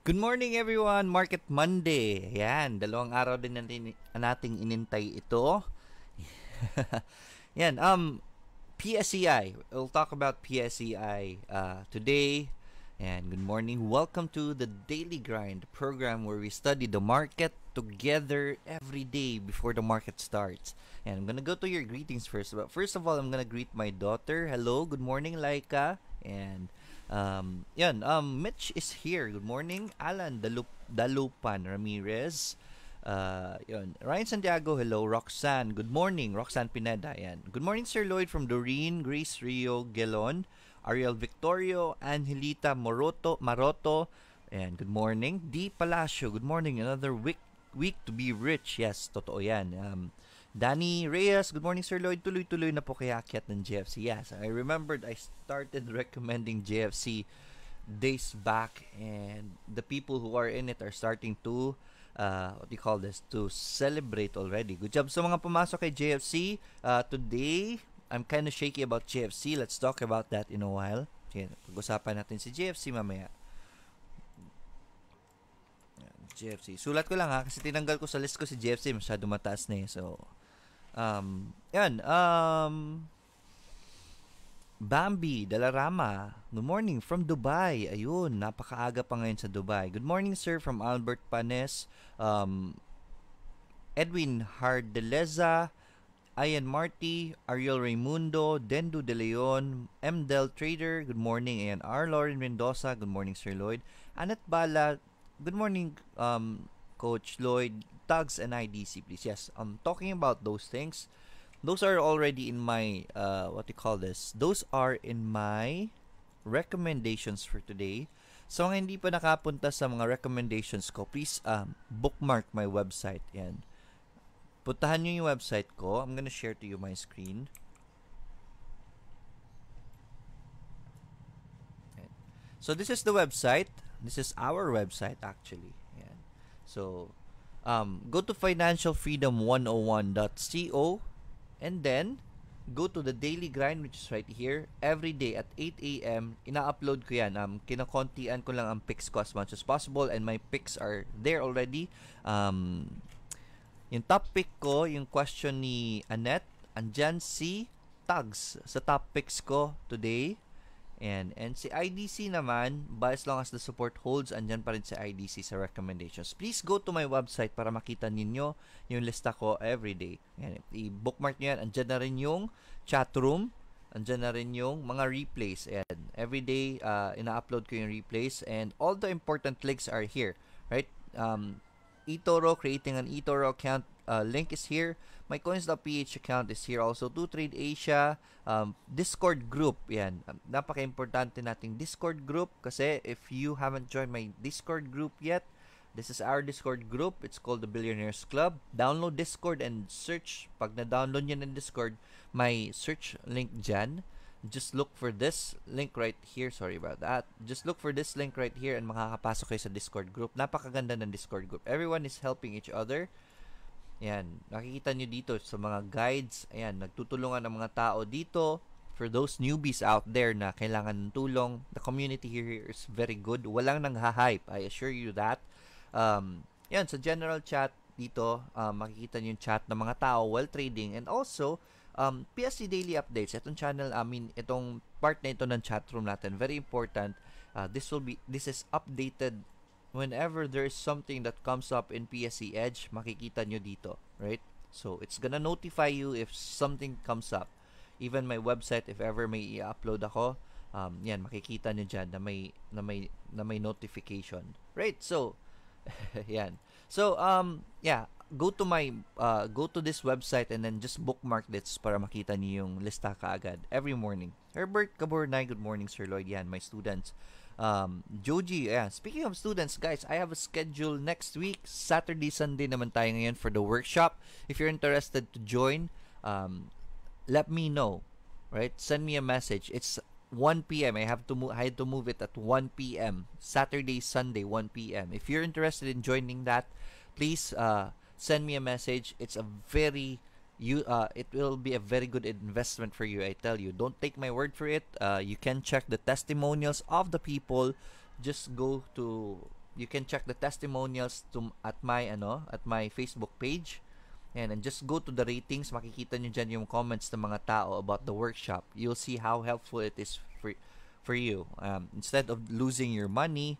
Good morning everyone! Market Monday. Yan, dalawang araw din nating inintay ito. Yan, PSEI. We'll talk about PSEI today. And good morning. Welcome to the Daily Grind program where we study the market together every day before the market starts. And I'm gonna go to your greetings first. But first of all, I'm gonna greet my daughter. Hello, good morning, Laika. And Mitch is here. Good morning. Alan Dalupan Ramirez. Ryan Santiago, hello. Roxanne, good morning. Roxanne Pineda, yan. Good morning, Sir Lloyd from Doreen, Grace Rio Gelon, Ariel Victorio, Angelita Maroto, and good morning. D. Palacio, good morning. Another week to be rich. Yes, totoo yan. Danny Reyes, good morning, Sir Lloyd. Tuloy-tuloy na po kaya akyat ng JFC. Yes, I remembered I started recommending JFC days back, and the people who are in it are starting to, to celebrate already. Good job sa mga pumasok kay JFC. Today, I'm kind of shaky about JFC. Let's talk about that in a while. Okay, pag-usapan natin si JFC mamaya. JFC. Sulat ko lang ha, kasi tinanggal ko sa list ko si JFC. Masyado mataas na eh. So, Bambi Dalarama, good morning from Dubai. Ayun, napakaaga pa ngayon sa Dubai. Good morning, sir, from Albert Panes. Edwin Hardeleza, Ian Marty, Ariel Raimundo, Dendu De Leon, M. Del Trader, good morning. And R. Lauren Mendoza, good morning, Sir Lloyd. Anat Bala, good morning, Coach Lloyd. Tags and IDC, please. Yes, talking about those things. Those are already in my, Those are in my recommendations for today. So, kung hindi pa nakapunta sa mga recommendations ko, please bookmark my website. Yan. Puntahan nyo yung website ko. I'm gonna share to you my screen. Yan. So, this is the website. This is our website, actually. Yan. So, go to financialfreedom101.co and then go to the Daily Grind, which is right here. Every day at 8 a.m. ina-upload ko yan. Kinakontian ko lang ang picks ko as much as possible, and my picks are there already. Yung top pick ko, yung question ni Annette, andyan si Tags sa top picks ko today. And si IDC naman, but as long as the support holds, andyan pa rin si IDC sa recommendations. Please go to my website para makita ninyo yung lista ko every day. Yan, i-bookmark nyo yan. Andyan na rin yung chat room. Andyan na rin yung mga replays. Ayan. Every day, ina-upload ko yung replays. And all the important links are here. Right? eToro, creating an eToro account. Link is here. My coins.ph account is here also. To Trade Asia, Discord group. Yan. Napaka-importante nating Discord group kasi if you haven't joined my Discord group yet, this is our Discord group. It's called the Billionaires Club. Download Discord and search. Pag na-download nyo ng Discord, may search link dyan. Just look for this link right here. Sorry about that. Just look for this link right here and makakapasok kayo sa Discord group. Napakaganda ng Discord group. Everyone is helping each other. Ayan, nakikita nyo dito sa mga guides. Ayan, nagtutulungan ang mga tao dito. For those newbies out there na kailangan ng tulong, the community here is very good. Walang nang-hype, I assure you that. Yan, sa general chat dito, makikita nyo yung chat ng mga tao while trading. And also, PSC Daily Updates. Itong channel, itong part na ito ng chat room natin, very important. This is updated whenever there is something that comes up in PSE Edge, makikita nyo dito, right? So, it's gonna notify you if something comes up. Even my website, if ever may i-upload ako, yan, makikita nyo dyan na may notification. Right? So, yan. So, yeah, go to this website and then just bookmark this para makita niyo yung lista kaagad every morning. Herbert Cabornay, good morning, Sir Lloyd. Yan, my students. Joji, yeah. Speaking of students, guys, I have a schedule next week. Saturday, Sunday naman tayo ngayon for the workshop. If you're interested to join, let me know. Right? Send me a message. It's 1 p.m. I had to move it at 1 p.m. Saturday, Sunday, 1 p.m. If you're interested in joining that, please send me a message. It's a it will be a very good investment for you, I tell you. Don't take my word for it. You can check the testimonials of the people. You can check the testimonials at my Facebook page. And just go to the ratings. Makikita nyo dyan yung comments ng mga tao about the workshop. You'll see how helpful it is for you. Instead of losing your money,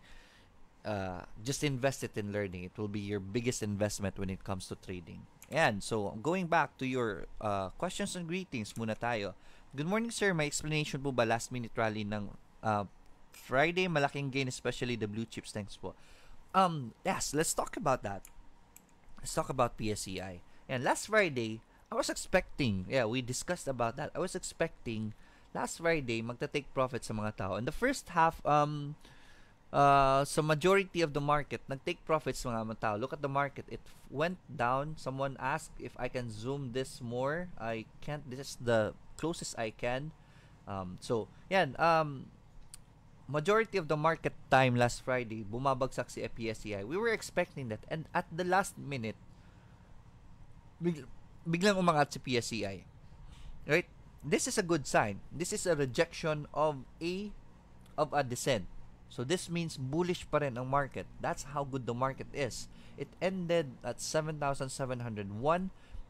just invest it in learning. It will be your biggest investment when it comes to trading. And so, going back to your questions and greetings muna tayo. Good morning, sir. May explanation po ba last minute rally ng Friday? Malaking gain, especially the blue chips. Thanks po. Yes, let's talk about that. Let's talk about PSEI. And last Friday, I was expecting, we discussed about that. I was expecting last Friday magta-take profit sa mga tao. In the first half, so majority of the market nag-take profits mga tao. Look at the market, it went down. Someone asked if I can zoom this more. I can't. This is the closest I can. So yan, majority of the market time last Friday bumabagsak si PSEI. We were expecting that, and at the last minute biglang umangat si PSEI. Right? This is a good sign. This is a rejection of a descent. So this means bullish pa rin ang market. That's how good the market is. It ended at 7,701,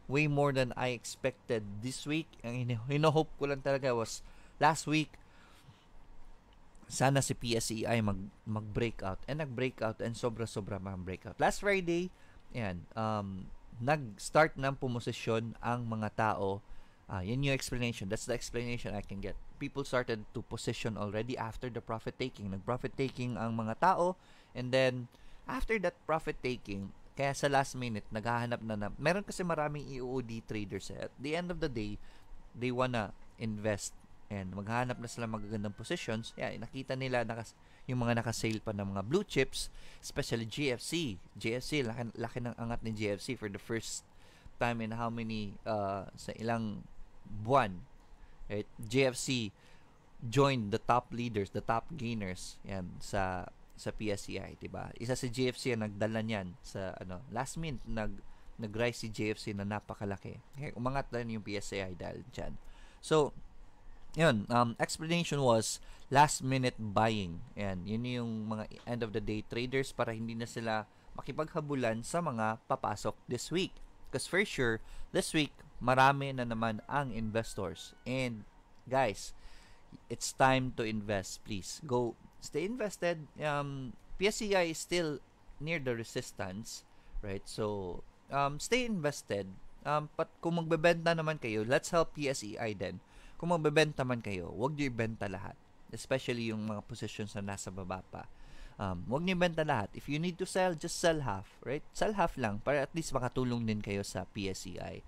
way more than I expected this week. Ang hino-hope ko lang talaga was last week sana si PSEI mag-breakout, and nag-breakout, and sobra-sobra mag-breakout. Last Friday, yan, nag-start ng pumosisyon ang mga tao. Yun yung explanation. That's the explanation I can get. People started to position already after the profit taking. Nag-profit taking ang mga tao, and then after that profit taking, kaya sa last minute naghahanap na meron kasi maraming EOD traders. At the end of the day, they wanna invest and maghahanap na sila magagandang positions. Nakita nila yung mga naka-sale pa ng mga blue chips, especially GFC. Laki ng angat ni GFC for the first time in how many sa ilang buwan. Right? GFC joined the top leaders, the top gainers yan sa PSEI, diba? Isa si GFC ang nagdala niyan sa last minute nag-rise si GFC na napakalaki. Okay, umangat din yung PSEI dahil diyan. So yun, explanation was last minute buying. Yun yung mga end of the day traders para hindi na sila makipaghabulan sa mga papasok this week. Because for sure, this week, marami na naman ang investors. And guys, it's time to invest. Please, go, stay invested. PSEI is still near the resistance, right? So, stay invested. But kung magbebenta naman kayo, let's help PSEI then. Kung magbebenta man kayo, huwag nyo ibenta lahat. Especially yung mga positions na nasa baba pa. Huwag nyo ibenta lahat. If you need to sell, just sell half. Right? Sell half lang para at least makatulong din kayo sa PSEI.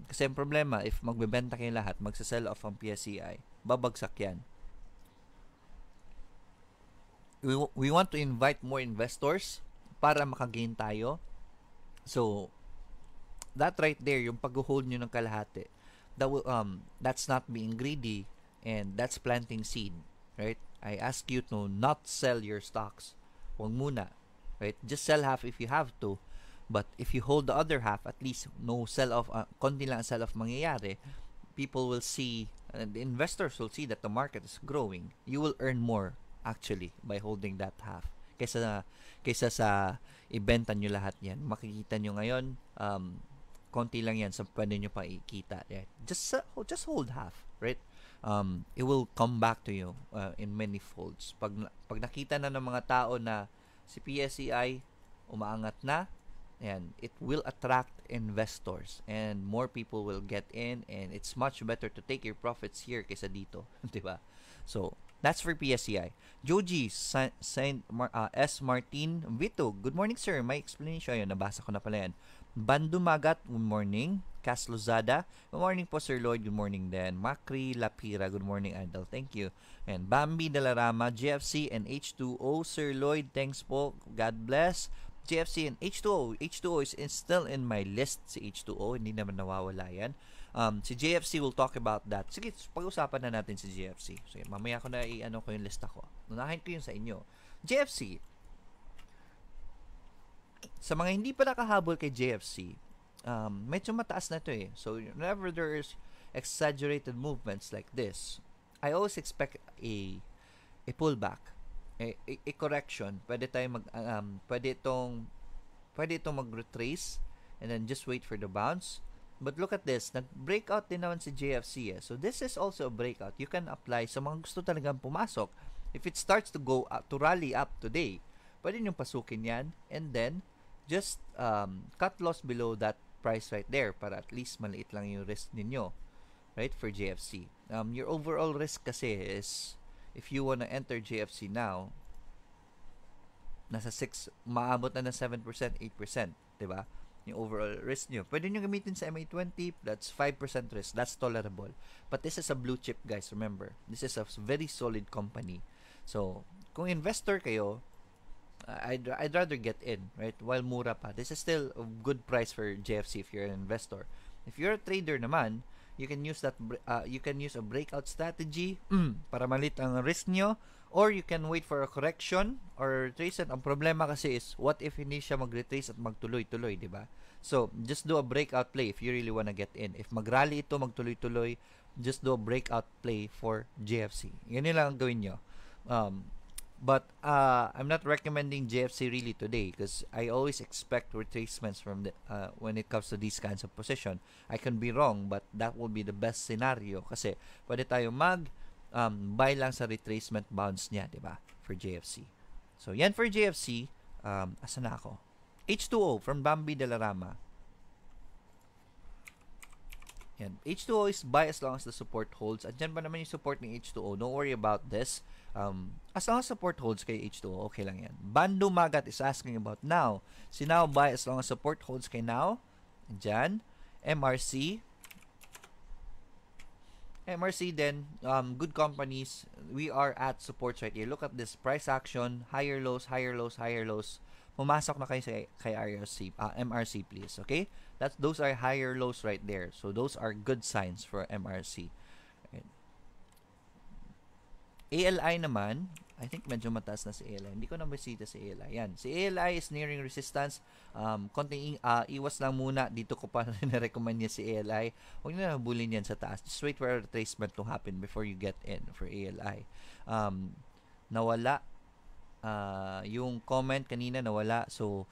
Kasi ang problema, if magbebenta kayo lahat, magsasell off ang PSEI, babagsak yan. We want to invite more investors para makagain tayo. So, that right there, yung pag-hold nyo ng kalahati, that's not being greedy, and that's planting seed, right? I ask you to not sell your stocks. Huwag muna, right? Just sell half if you have to, But if you hold the other half, at least no sell-off, konti lang sell-off mangyayari, people will see, the investors will see that the market is growing. You will earn more actually by holding that half kaysa sa ibenta nyo lahat yan. Makikita nyo ngayon, konti lang yan sa pwede nyo pa ikita. Yeah. Just hold half, right? It will come back to you in many folds. Pag nakita na ng mga tao na si PSEI umaangat na, and it will attract investors and more people will get in, and it's much better to take your profits here kaysa dito, 'di ba? So, that's for PSEI. Joji S. Martin Vito, good morning sir. My explanation yun, nabasa ko na pala yan. Bandumagat, good morning. Cas Lozada, good morning po Sir Lloyd, good morning din. Macri Lapira, good morning Idol, thank you. And Bambi Dalarama, GFC and H2O, Sir Lloyd, thanks po, God bless. GFC and H2O. H2O is still in my list, si H2O. Hindi naman nawawala yan. Si GFC will talk about that. Sige, pag-usapan na natin si GFC. Sige, mamaya ko na i-ano ko yung lista ko. Unahin ko yun sa inyo. GFC. Sa mga hindi pa nakahabol kay GFC, medyo mataas na ito eh. So, whenever there's exaggerated movements like this, I always expect a pullback. A correction. Pwede itong mag-retrace and then just wait for the bounce. But look at this, nag-breakout din naman si JFC eh. So this is also a breakout. You can apply sa mga gusto talagang pumasok. If it starts to go up, to rally up today, pwede nyo pasukin yan and then just cut loss below that price right there para at least maliit lang yung risk ninyo, right, for JFC. Your overall risk kasi is, if you wanna enter JFC now, nasa 6, maabot na ng 7%, 8%, diba? Yung overall risk nyo. Pwede nyo gamitin sa MA20, that's 5% risk. That's tolerable. But this is a blue chip, guys. Remember, this is a very solid company. So, kung investor kayo, I'd rather get in, right? While mura pa. This is still a good price for JFC if you're an investor. If you're a trader naman, you can use that you can use a breakout strategy para malit ang risk nyo, or you can wait for a correction or retrace it. Ang problema kasi is, what if hindi siya mag-retrace at magtuloy-tuloy, di ba? So, just do a breakout play if you really wanna get in. If mag-rally ito, magtuloy-tuloy, just do a breakout play for JFC. Yan lang ang gawin nyo. But I'm not recommending JFC really today because I always expect retracements from the when it comes to these kinds of position. I can be wrong, but that will be the best scenario kasi pwede tayo buy lang sa retracement bounce niya, di ba? For JFC. So yan for JFC. Asa na ako? H2O from Bambi Dalarama. Yan. H2O is buy as long as the support holds. Andyan ba naman yung support ng H2O? Don't worry about this. As long as support holds kay H2O, okay lang yan. Bandu Magat is asking about Now. Si Now buy as long as support holds kay Now. Andyan. MRC. MRC then, good companies. We are at supports right here. Look at this. Price action. Higher lows, higher lows, higher lows. Pumasok na kayo kay MRC please. Okay? Those are higher lows right there. So those are good signs for MRC. Right. ALI naman, I think medyo mataas na si ALI. Hindi ko na bisita si ALI. Yan. Si ALI is nearing resistance. Konting iwas lang muna. Dito ko pa na-recommend niya si ALI. Huwag na nabulin yan sa taas. Just wait for a retracement to happen before you get in for ALI. Nawala. Yung comment kanina nawala. So,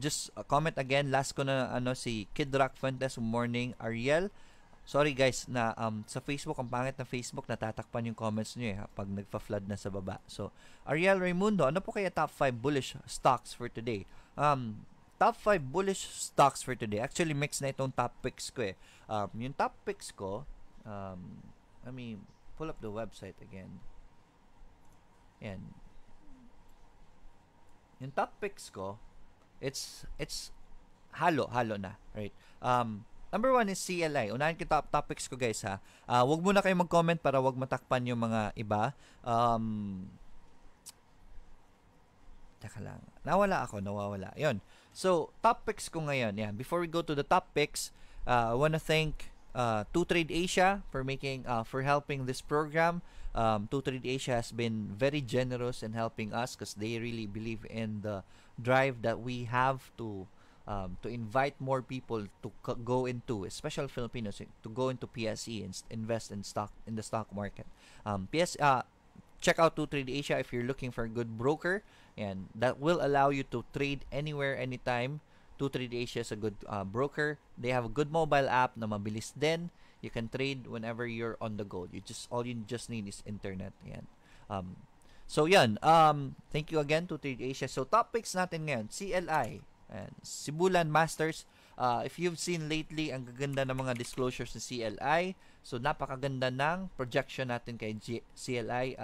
just comment again. Last ko na si Kid Rock Fuentes, morning. Ariel, sorry guys na sa Facebook, ang pangit na Facebook, natatakpan yung comments nyo pag nagpa-flood na sa baba. So, Ariel Raimundo, ano po kaya top 5 bullish stocks for today? Top 5 bullish stocks for today. Actually, mix na itong top picks ko yung top picks ko, let me pull up the website again. Yan. Yung top picks ko, it's halo na, right? Number 1 is CLI. Unahin ko top topics ko, guys, ha. Wag muna kayo mag-comment para wag matakpan yung mga iba. Teka lang. Nawawala. Yun. So, top picks ko ngayon. Yan. Before we go to the top picks, I wanna thank 2Trade Asia for helping this program. 2Trade Asia has been very generous in helping us because they really believe in the drive that we have to to invite more people to go into, especially Filipinos, to go into PSE and invest in the stock market. Check out 2Trade Asia if you're looking for a good broker, and that will allow you to trade anywhere, anytime. 2Trade Asia is a good broker. They have a good mobile app na mabilis din. You can trade whenever you're on the go. All you just need is internet. Yan. So yan. Thank you again to 2Trade Asia. So topics natin ngayon, CLI and Sibulan Masters. If you've seen lately, ang gaganda ng mga disclosures ng CLI. So napakaganda ng projection natin kay CLI.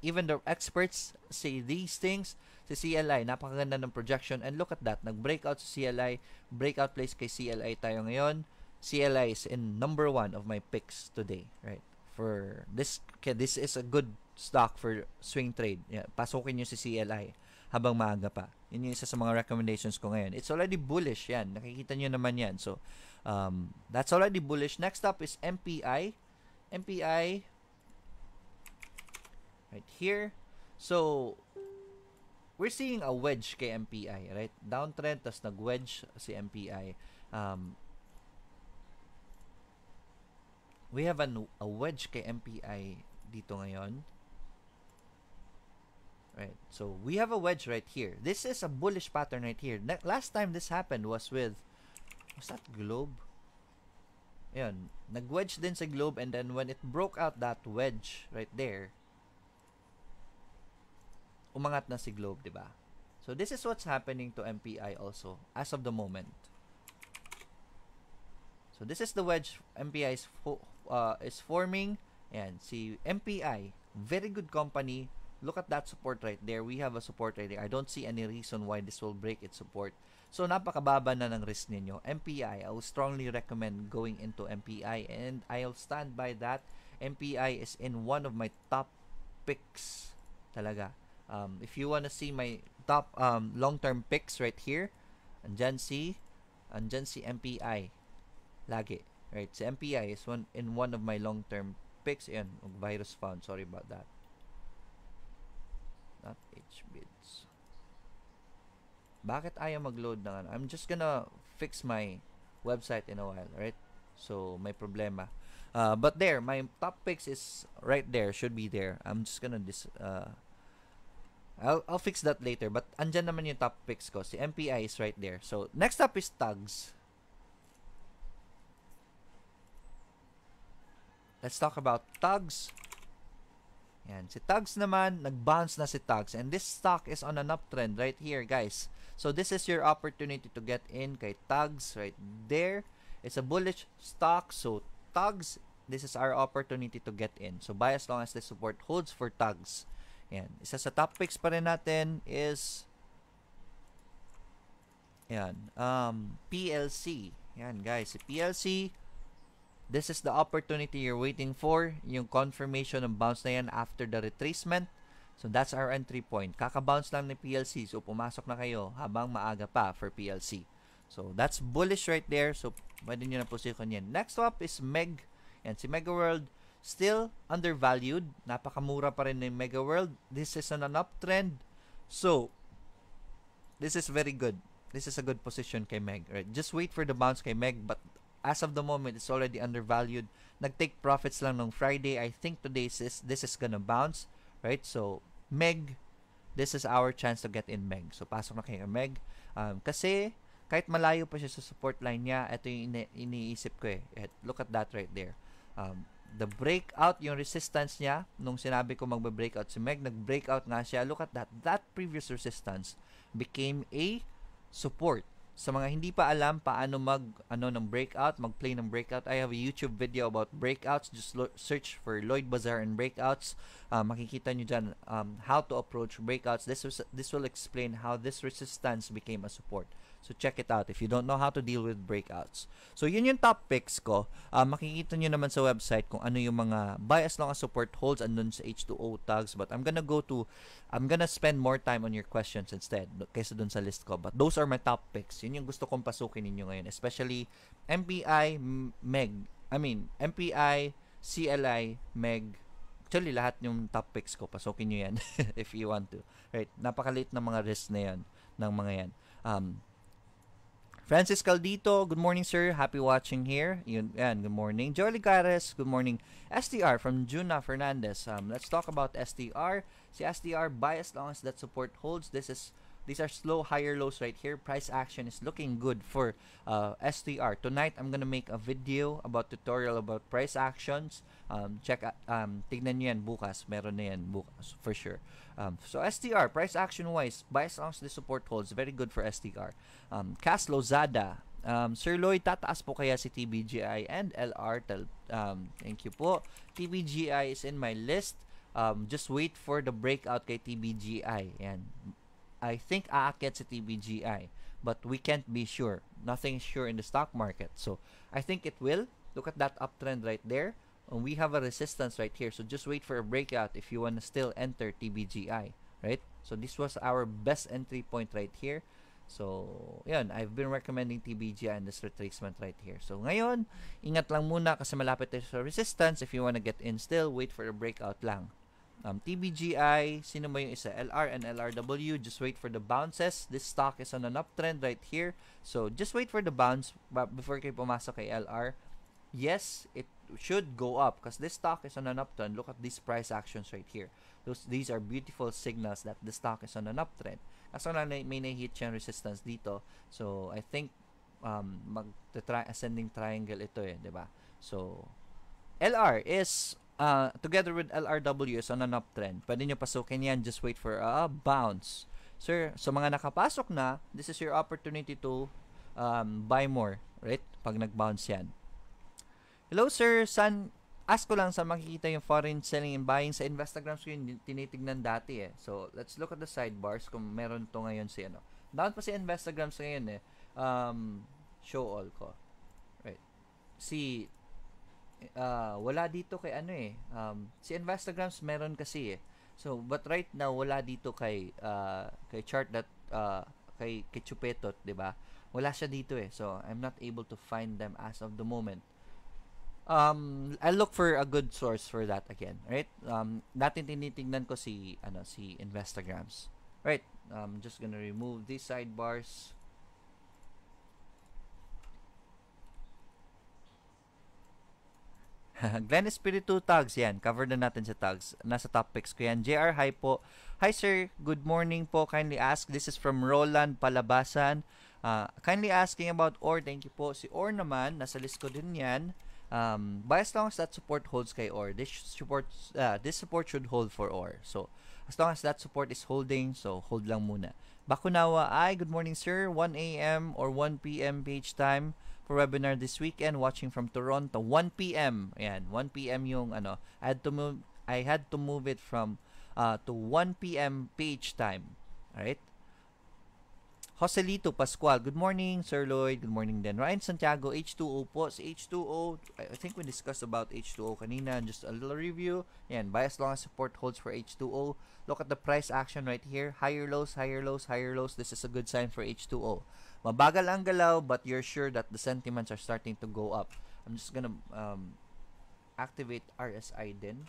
Even the experts say these things. Sa CLI, napakaganda ng projection. And look at that. Nag-breakout sa CLI. Breakout place kay CLI tayo ngayon. CLI is in number 1 of my picks today. Right? For this is a good stock for swing trade. Yeah, pasukin nyo si CLI habang maaga pa. Yun yung isa sa mga recommendations ko ngayon. It's already bullish yan. Nakikita nyo naman yan. So, that's already bullish. Next up is MPI. MPI right here. So, we're seeing a wedge kay MPI, right? Downtrend, tas nag-wedge si MPI. We have a wedge kay MPI dito ngayon. Right. So, we have a wedge right here. This is a bullish pattern right here. Last time this happened was with, was that Globe? Ayan. Nag-wedge din sa Globe, and then when it broke out that wedge right there, umangat na si Globe, diba? So, this is what's happening to MPI also as of the moment. So, this is the wedge MPI is forming. Ayan. Si MPI, very good company. Look at that support right there. We have a support right there. I don't see any reason why this will break its support. So, napakababa na ng risk ninyo. MPI, I would strongly recommend going into MPI, and I'll stand by that. MPI is in one of my top picks talaga. If you wanna see my top long-term picks right here, andyan si MPI. Lagi. Right? Si MPI is in one of my long-term picks. Ayan, virus found. Sorry about that. Not HBIDs. Bakit ayaw mag-load ng ano? I'm just gonna fix my website in a while, right? So, may problema. But there, my top picks is right there. Should be there. I'm just gonna I'll fix that later. But andyan naman yung top picks ko. Si MPI is right there. So, next up is tags. Let's talk about tags. Yan. Si Tags naman, nag-bounce na si Tags. And this stock is on an uptrend right here, guys. So, this is your opportunity to get in kay Tags right there. It's a bullish stock. So, Tags, this is our opportunity to get in. So, buy as long as the support holds for Tags. Yan. Isa sa top picks pa rin natin is yan, PLC. Yan, guys. Si PLC, this is the opportunity you're waiting for. Yung confirmation ng bounce na yan after the retracement. So, that's our entry point. Kaka-bounce lang ni PLC. So, pumasok na kayo habang maaga pa for PLC. So, that's bullish right there. So, pwede nyo na position yan. Next up is Meg. Yan, si Mega World, still undervalued. Napakamura pa rin ng Mega World. This is on an uptrend. So, this is very good. This is a good position kay Meg. Right? Just wait for the bounce kay Meg. But, as of the moment, it's already undervalued. Nag-take profits lang nung Friday. I think today this is gonna bounce, right? So, Meg, this is our chance to get in Meg. So, pasok na kayo Meg. Kasi, kahit malayo pa siya sa support line niya, ito yung iniisip ko eh. Look at that right there. The breakout, yung resistance niya, nung sinabi ko magbe-breakout si Meg, nag-breakout nga siya. Look at that. That previous resistance became a support. Sa mga hindi pa alam paano ng breakout, mag-play ng breakout, I have a YouTube video about breakouts. Just search for Lloyd, Bazar, and breakouts. Makikita nyo dyan how to approach breakouts. This will explain how this resistance became a support. So, check it out if you don't know how to deal with breakouts. So, yun yung top picks ko. Makikita nyo naman sa website kung ano yung mga buy as long as support holds andun sa H2O tags. But I'm gonna spend more time on your questions instead kaysa dun sa list ko. But those are my top picks. Yun yung gusto kong pasukin ninyo ngayon. Especially MPI, MPI, CLI, MEG. Actually, lahat yung top picks ko. Pasukin nyo yan if you want to. Right? Napakaliit na mga risk na yan ng mga yan. Francis Caldito, good morning, sir. Happy watching here. Yun, yan, good morning. Joey Ligares, good morning. STR from Juna Fernandez. Let's talk about STR. Si STR, buy as long as that support holds. These are slow higher lows right here. Price action is looking good for STR. Tonight, I'm gonna make a video about tutorial about price actions. Tignan nyo yan bukas. Meron na yan bukas for sure. So STR, price action wise, buy as long as the support holds. Very good for STR. Cas Lozada, Sir Lloyd, tataas po kaya si TBGI and LR? Thank you po. TBGI is in my list. Just wait for the breakout kay TBGI. Yan. I think aakyat si TBGI, but we can't be sure. Nothing is sure in the stock market. So I think it will. Look at that uptrend right there. We have a resistance right here. So just wait for a breakout if you want to still enter TBGI, right? So this was our best entry point right here. So, yun, I've been recommending TBGI and this retracement right here. So, ngayon, ingat lang muna kasi malapit tayo sa resistance. If you wanna get in still, wait for a breakout lang. TBGI, sino mo yung isa? LR and LRW, just wait for the bounces. This stock is on an uptrend right here. So, just wait for the bounce before kayo pumasok kay LR. Yes, it should go up because this stock is on an uptrend. Look at these price actions right here. These are beautiful signals that the stock is on an uptrend. Kaso lang may na-hit siyang resistance dito. So, I think ascending triangle ito eh, di ba? So, LR is together with LRW is on an uptrend. Pwede nyo pasukin yan. Just wait for a bounce. Sir, so mga nakapasok na, this is your opportunity to buy more, right? Pag nag-bounce yan. Hello, sir. Ask ko lang saan makikita yung foreign selling and buying sa Instagrams ko yung tinitignan dati eh. So, let's look at the sidebars kung meron to ngayon si ano. Down pa si Instagrams ngayon eh. Show all ko. Right. Wala dito kay ano eh. Si Instagrams meron kasi eh. So, but right now, wala dito kay chart that, kay Chupetot, di ba? Wala siya dito eh. So, I'm not able to find them as of the moment. I'll look for a good source for that again, right? Dati tinitingnan ko si Instagrams. Right. Just gonna remove these sidebars. Glenn Espiritu tags yan. Cover na natin sa tags. Nasa top picks ko yan. JR, hi po. Hi sir, good morning po. Kindly ask. This is from Roland Palabasan. Kindly asking about OR. Thank you po. Si OR naman, nasa list ko din yan. Buy as long as that support holds kay OR. This support should hold for OR. So, as long as that support is holding, so hold lang muna. Bakunawa, good morning sir. 1 a.m. or 1 p.m. page time for webinar this weekend. Watching from Toronto. 1 p.m. Ayan, 1 p.m. yung ano. I had to move it from to 1 p.m. page time. Alright? Joselito Pascual, good morning, Sir Lloyd. Good morning din. Ryan Santiago, H2O po. Si H2O, I think we discussed about H2O kanina. Just a little review. Yan, buy as long as support holds for H2O. Look at the price action right here. Higher lows, higher lows, higher lows. This is a good sign for H2O. Mabagal ang galaw, but you're sure that the sentiments are starting to go up. I'm just gonna activate RSI din.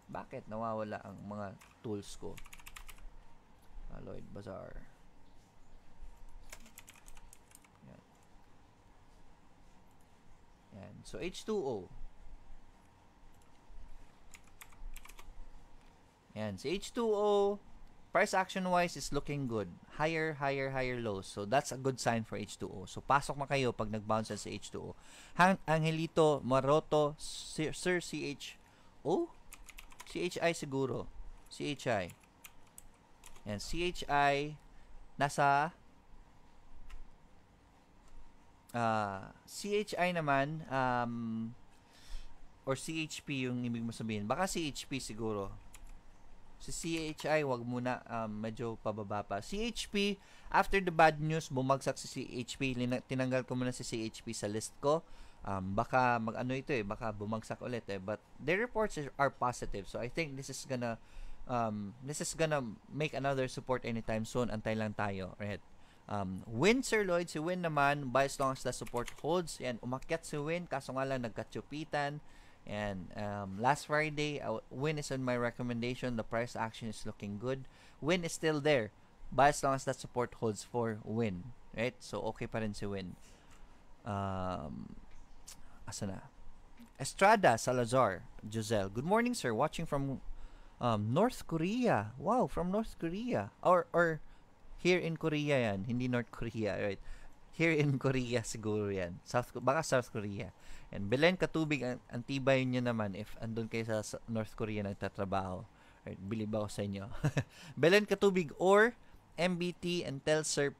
Bakit nawawala ang mga tools ko? Lloyd, Bazar. Yan. So, H2O. Yan. Si H2O, price action-wise is looking good. Higher, higher, higher lows. So, that's a good sign for H2O. So, pasok na kayo pag nag-bounce sa H2O. Angelito Maroto, Sir CHO? CHI siguro. CHI. Yan. CHI, nasa CHI naman or CHP yung ibig mo sabihin. Baka CHP siguro. Si CHI wag muna, medyo pababa pa. CHP, after the bad news, bumagsak si CHP. Tinanggal ko muna si CHP sa list ko. Baka mag-ano ito eh, baka bumagsak ulit eh. But their reports are positive. So I think this is gonna make another support anytime soon. Antay lang tayo, right? Win, Sir Lloyd. Si Win naman, buy as long as the support holds. Yan, umakyat si Win, kaso nga lang nagkatsupitan. And last Friday, Win is on my recommendation. The price action is looking good. Win is still there. buy as long as that support holds for win. Right? So, okay pa rin si win. Asa na? Estrada Salazar Giselle. Good morning, sir. Watching from North Korea. Wow, from North Korea. Or here in Korea yan. Hindi North Korea, right? Here in Korea siguro yan. Baka South Korea. And Belen Katubig, ang tibay nyo naman if andun kayo sa North Korea nagtatrabaho. Right? Believe ako sa inyo. Belen Katubig or MBT and tell sir,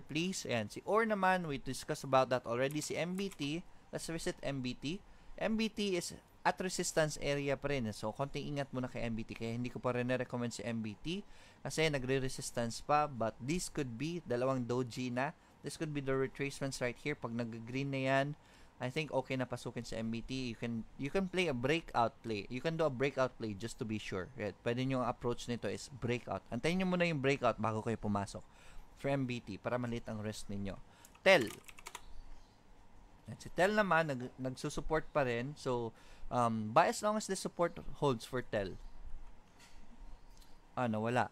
please. Ayan. Si Or naman, we discussed about that already. Si MBT, let's visit MBT. MBT is at resistance area pa rin. So, konting ingat muna kay MBT. Kaya hindi ko pa rin na-recommend si MBT kasi nagre-resistance pa. But this could be, dalawang doji na. This could be the retracements right here. Pag nag-green na yan, I think okay na pasukin sa MBT. You can play a breakout play. You can do a breakout play just to be sure. Right? Pwede nyo approach nito is breakout. Antayin nyo muna yung breakout bago kayo pumasok for MBT para maliit ang risk ninyo. TEL. Si TEL naman, nagsusupport pa rin. So, buy as long as the support holds for TEL. Nawala.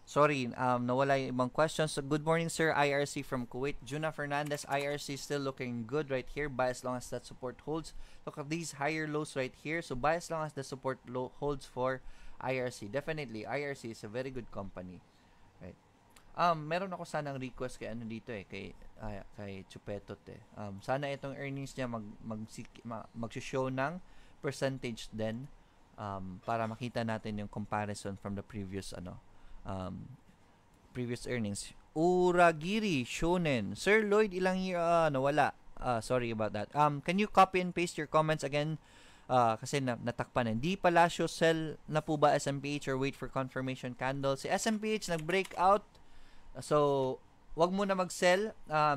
Sorry, nawala yung ibang questions. So, good morning, sir. IRC from Kuwait. Juna Fernandez, IRC still looking good right here. Buy as long as that support holds. Look at these higher lows right here. So, buy as long as the support holds for IRC. Definitely, IRC is a very good company. Right. Meron ako sanang request kay dito kay Chupetot sana itong earnings niya mag-show ng percentage din para makita natin yung comparison from the previous previous earnings. Uragiri Shonen. Sir Lloyd, ilang year nawala. Sorry about that. Can you copy and paste your comments again? Kasi natakpan. Hindi Palacio sell na po ba SMPH or wait for confirmation candle? Si SMPH nag-breakout. So, wag mo na mag-sell.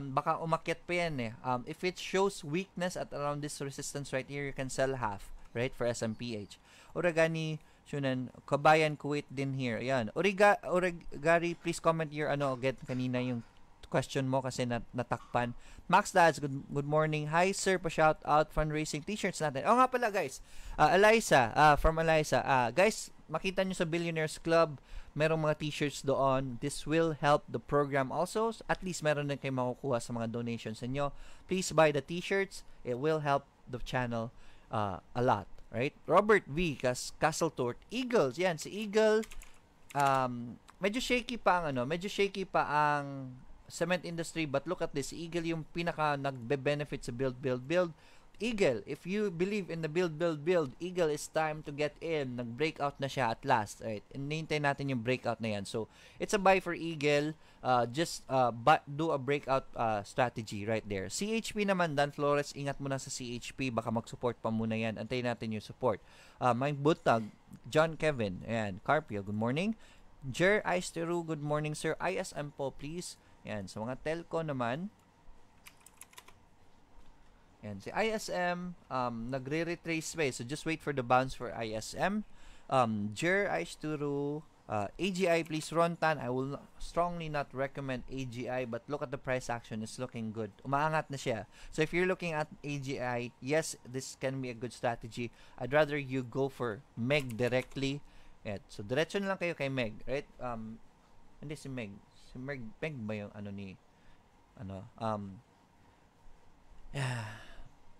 Baka umakyat pa yan if it shows weakness at around this resistance right here, you can sell half, right, for SMPH. Oragani Shunan, Kabayan Kuwait din here. Ayan. Origari, please comment your again kanina yung question mo kasi natakpan. Max Dads, good morning. Hi sir, pa-shout out fundraising t-shirts natin. Nga pala guys. Eliza, from Eliza. Guys, makita nyo sa Billionaires Club, merong mga t-shirts doon. This will help the program also. At least meron din kayo makukuha sa mga donations ninyo. Please buy the t-shirts. It will help the channel a lot. Right? Robert V. Castle Tour. Eagles. Yan, si Eagle. Medyo shaky pa ang cement industry, but look at this. Eagle yung pinaka nagbe-benefit sa build. Eagle, if you believe in the build, Eagle is time to get in. Nag-breakout na siya at last. Right? Hinihintay natin yung breakout na yan. So, it's a buy for Eagle. Just do a breakout strategy right there. CHP naman, Dan Flores, ingat muna sa CHP. Baka mag-support pa muna yan. Antayin natin yung support. May Butag, John Kevin, ayan, Carpio, good morning. Jer Aisteru, good morning, sir. ISM po, please. Ayan, sa mga telco naman, and si ISM, nagre-retrace pa so just wait for the bounce for ISM. Jer Aisturu, AGI, please, Rontan. I will strongly not recommend AGI, but look at the price action. It's looking good. Umaangat na siya. So if you're looking at AGI, yes, this can be a good strategy. I'd rather you go for MEG directly. Yeah, so diretso na lang kayo kay MEG, right? Hindi si MEG. Si MEG ba yung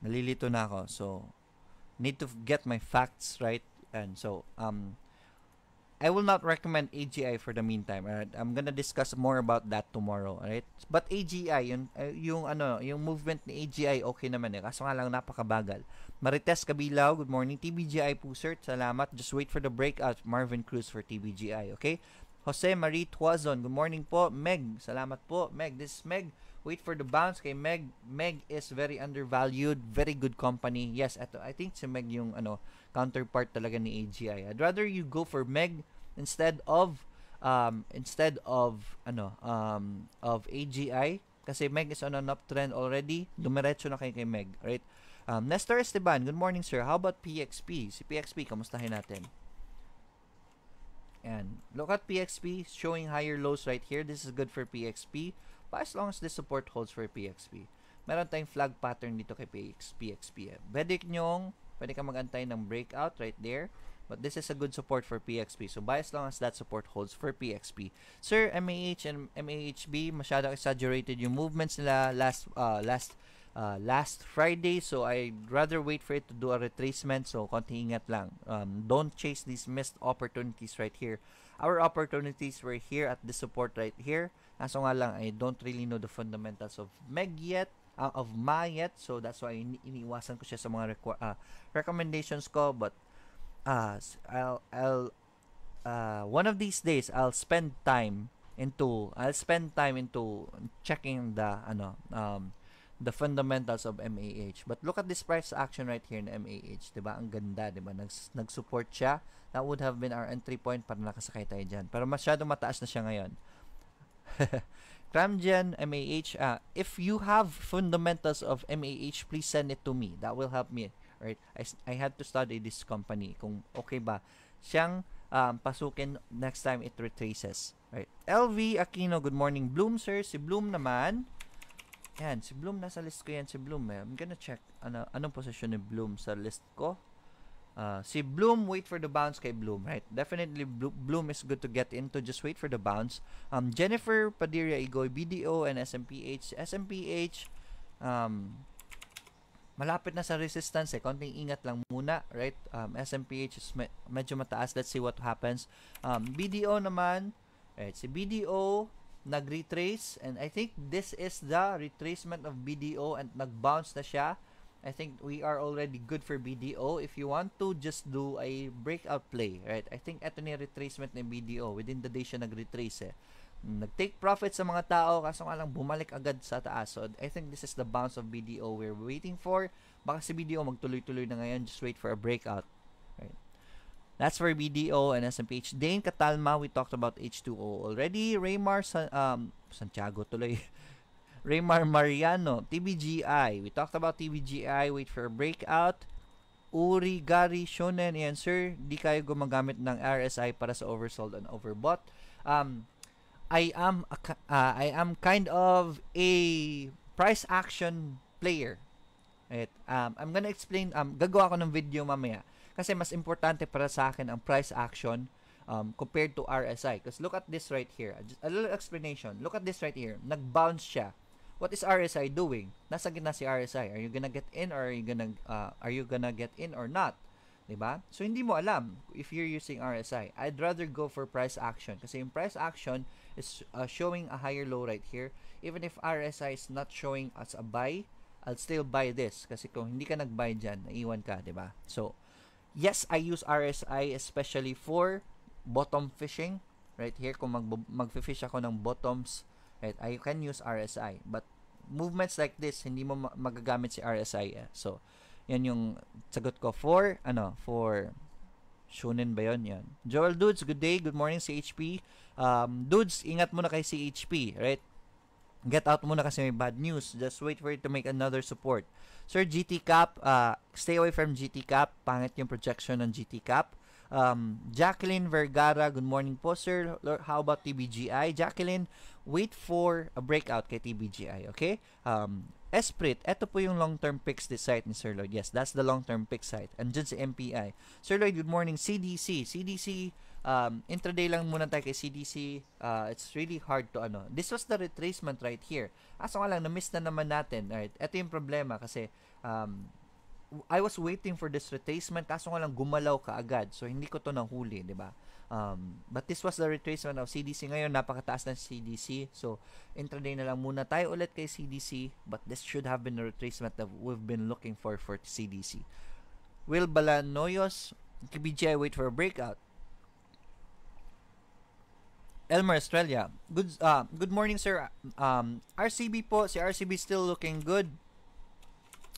nalilito na ako. So, need to get my facts right. And so, I will not recommend AGI for the meantime. Alright? I'm gonna discuss more about that tomorrow. Alright? But AGI, yung movement ni AGI, okay naman Kaso nga lang, napakabagal. Marites Kabilaw, good morning. TBGI po, sir. Salamat. Just wait for the breakout. Marvin Cruz for TBGI. Okay? Jose Marie Tuazon, good morning po. Meg, salamat po. Meg, this is Meg. Wait for the bounce kay Meg. Meg is very undervalued, very good company. Yes, I think si Meg yung counterpart talaga ni AGI. I'd rather you go for Meg instead of AGI kasi Meg is on an uptrend already. Dumiretso na kayo kay Meg, right? Nestor Esteban, good morning, sir. How about PXP? Si PXP, kamustahin natin? And look at PXP showing higher lows right here. This is good for PXP. But as long as this support holds for PXP. Meron tayong flag pattern dito kay PXP. Pwede ka mag-antay ng breakout right there. but this is a good support for PXP. So buy as long as that support holds for PXP. Sir, MAH and MAHB, masyadong exaggerated yung movements nila last Friday, so I'd rather wait for it to do a retracement. So konti ingat lang. Don't chase these missed opportunities right here. Our opportunities were here at the support right here. Kaso nga lang, I don't really know the fundamentals of MEG yet, of MA yet, so that's why iniiwasan ko siya sa mga recommendations ko. But I'll one of these days I'll spend time into checking the fundamentals of MAH. But look at this price action right here in MAH, 'di ba? Ang ganda, 'di ba? Nag-support siya. That would have been our entry point para nakasakay tayo diyan. Pero masyadong mataas na siya ngayon. Cramgen, MAH, if you have fundamentals of MAH, please send it to me. That will help me, right? I had to study this company kung okay ba siyang pasukin next time it retraces, right? LV Aquino, good morning. Bloom, sir. Si Bloom naman, yan, si Bloom, nasa list ko yan, si Bloom. I'm gonna check anong position ni Bloom sa list ko. Si Bloom, wait for the bounce kay Bloom, right? Definitely Bloom is good to get into. Just wait for the bounce. Jennifer Padilla Igoy, BDO and SMPH. SMPH, malapit na sa resistance eh. Konting ingat lang muna, right? SMPH is medyo mataas. Let's see what happens. BDO naman, right? Si BDO nag-retrace, and I think this is the retracement of BDO, and nag-bounce na siya. I think we are already good for BDO. If you want to just do a breakout play, right? I think eto ni retracement ng BDO. Within the day siya nag-retrace eh. Nag-take profit sa mga tao, kaso nga lang bumalik agad sa taas. So I think this is the bounce of BDO we're waiting for. Baka si BDO magtuloy-tuloy na ngayon. Just wait for a breakout, right? That's for BDO and SMPH. Dane Catalma, we talked about H2O already. Raymar Santiago tuloy. Raymar Mariano, TBGI. We talked about TBGI. Wait for a breakout. Uri Gary Shonen, yan sir, di kayo gumagamit ng RSI para sa oversold and overbought. I am kind of a price action player. Right? I'm gonna explain. Gagawa ko ng video mamaya kasi mas importante para sa akin ang price action compared to RSI. Because look at this right here. Just a little explanation. Look at this right here. Nag-bounce siya. What is RSI doing? Nasa gitna si RSI. Are you gonna get in or are you gonna get in or not? 'Di ba? So hindi mo alam if you're using RSI. I'd rather go for price action kasi yung price action is showing a higher low right here. Even if RSI is not showing as a buy, I'll still buy this kasi kung hindi ka nag-buy diyan, naiwan ka, 'di ba? So yes, I use RSI especially for bottom fishing right here. Kung mag-fish ako ng bottoms, right, I can use RSI. But movements like this, hindi mo magagamit si RSI eh. So, yan yung sagot ko for Shonen ba yun? Yan. Joel Dudes, good day, good morning CHP. Dudes, ingat muna kay CHP, right? Get out muna kasi may bad news. Just wait for it to make another support. Sir, GT Cap, stay away from GT Cap. Pangit yung projection ng GT Cap. Jacqueline Vergara, good morning po sir. How about TBGI? Jacqueline, wait for a breakout kay TBGI, okay? Esprit, eto po yung long-term picks this site ni Sir Lloyd. Yes, that's the long-term pick site. And dyan si MPI. Sir Lloyd, good morning. CDC, intraday lang muna tayo kay CDC. It's really hard to This was the retracement right here. Aso nga lang, na-miss na naman natin. Right? Ito yung problema kasi I was waiting for this retracement, kaso nga lang gumalaw ka agad. So, hindi ko to nahuli, di ba? But this was the retracement of CDC. Ngayon, napakataas ng CDC. So, intraday na lang muna tayo ulit kay CDC. But this should have been the retracement that we've been looking for CDC. Will Balanoyos, KBGI, wait for a breakout. Elmer Australia, good morning sir. RCB po, si RCB still looking good.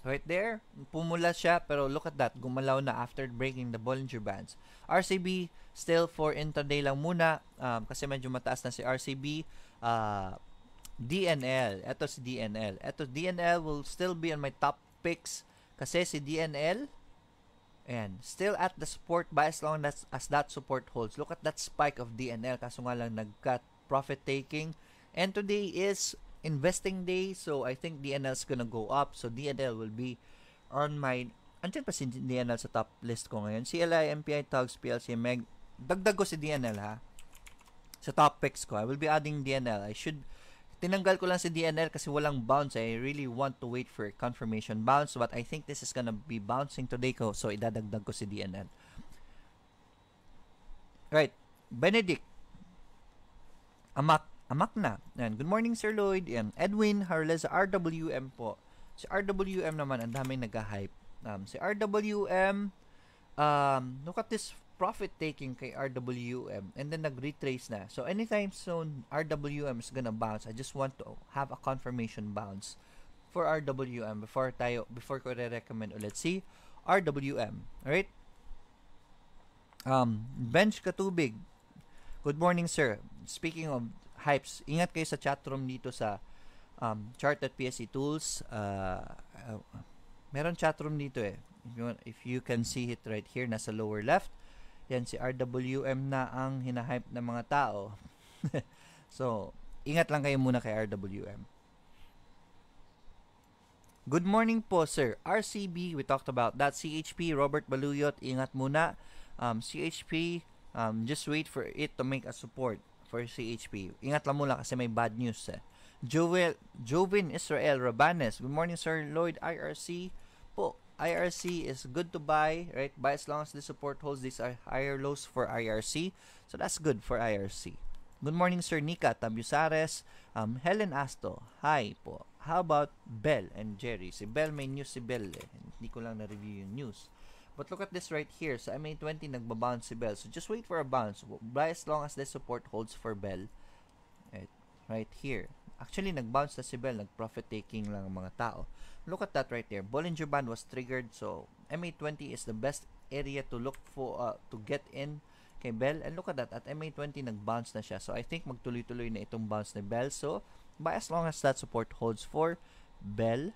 Right there, pumula siya, pero look at that, gumalaw na after breaking the Bollinger Bands. RCB, still for intraday lang muna, kasi medyo mataas na si RCB. DNL, eto si DNL. Eto, DNL will still be on my top picks, kasi si DNL, and still at the support by as long as that support holds. Look at that spike of DNL, kaso nga lang nag-cut profit taking. And today is investing day, so I think DNL is gonna go up. So DNL will be on my andyan pa si DNL sa top list ko ngayon. CLI, MPI, TUGS, PLC, MEG. Dagdag ko si DNL ha. Sa top picks ko. I will be adding DNL. Tinanggal ko lang si DNL kasi walang bounce. I really want to wait for confirmation bounce. But I think this is gonna be bouncing today ko. So, idadagdag ko si DNL. Right. Benedict. Amak na. Yan. Good morning, Sir Lloyd. Yan. Edwin Harleza, RWM po. Si RWM naman, ang daming nag-hype. Si RWM, look at this profit taking kay RWM and then nag-retrace na. So, anytime soon, RWM is gonna bounce. I just want to have a confirmation bounce for RWM before ko re-recommend ulit si RWM. Alright? Bench Katubig. Good morning, sir. Speaking of hypes, ingat kayo sa chatroom dito sa chart at PSE Tools. Meron chatroom dito eh. If you can see it right here, nasa lower left. Yan, si RWM na ang hinahype ng mga tao. So, ingat lang kayo muna kay RWM. Good morning po, sir. RCB, we talked about that. CHP, Robert Baluyot, ingat muna. CHP, just wait for it to make a support for CHP. Ingat lang muna kasi may bad news eh. Jovin Israel Rabanes. Good morning, Sir Lloyd. IRC po. IRC is good to buy, right? Buy as long as the support holds. These are higher lows for IRC. So that's good for IRC. Good morning, Sir Nika Tabusares. Helen Asto. Hi po. How about Bell and Jerry? Si Bell, may news si Bell eh. Hindi ko lang na-review yung news. But look at this right here. Sa MA20, nagbabounce si Bell. So just wait for a bounce. Buy as long as the support holds for Bell. Right here. Actually, nag-bounce na si Bell. Nag-profit taking lang ang mga tao. Look at that right there. Bollinger Band was triggered. So, MA20 is the best area to look for, to get in kay Bell. And look at that. At MA20, nag-bounce na siya. So, I think magtuloy-tuloy na itong bounce ni Bell. So, buy as long as that support holds for Bell.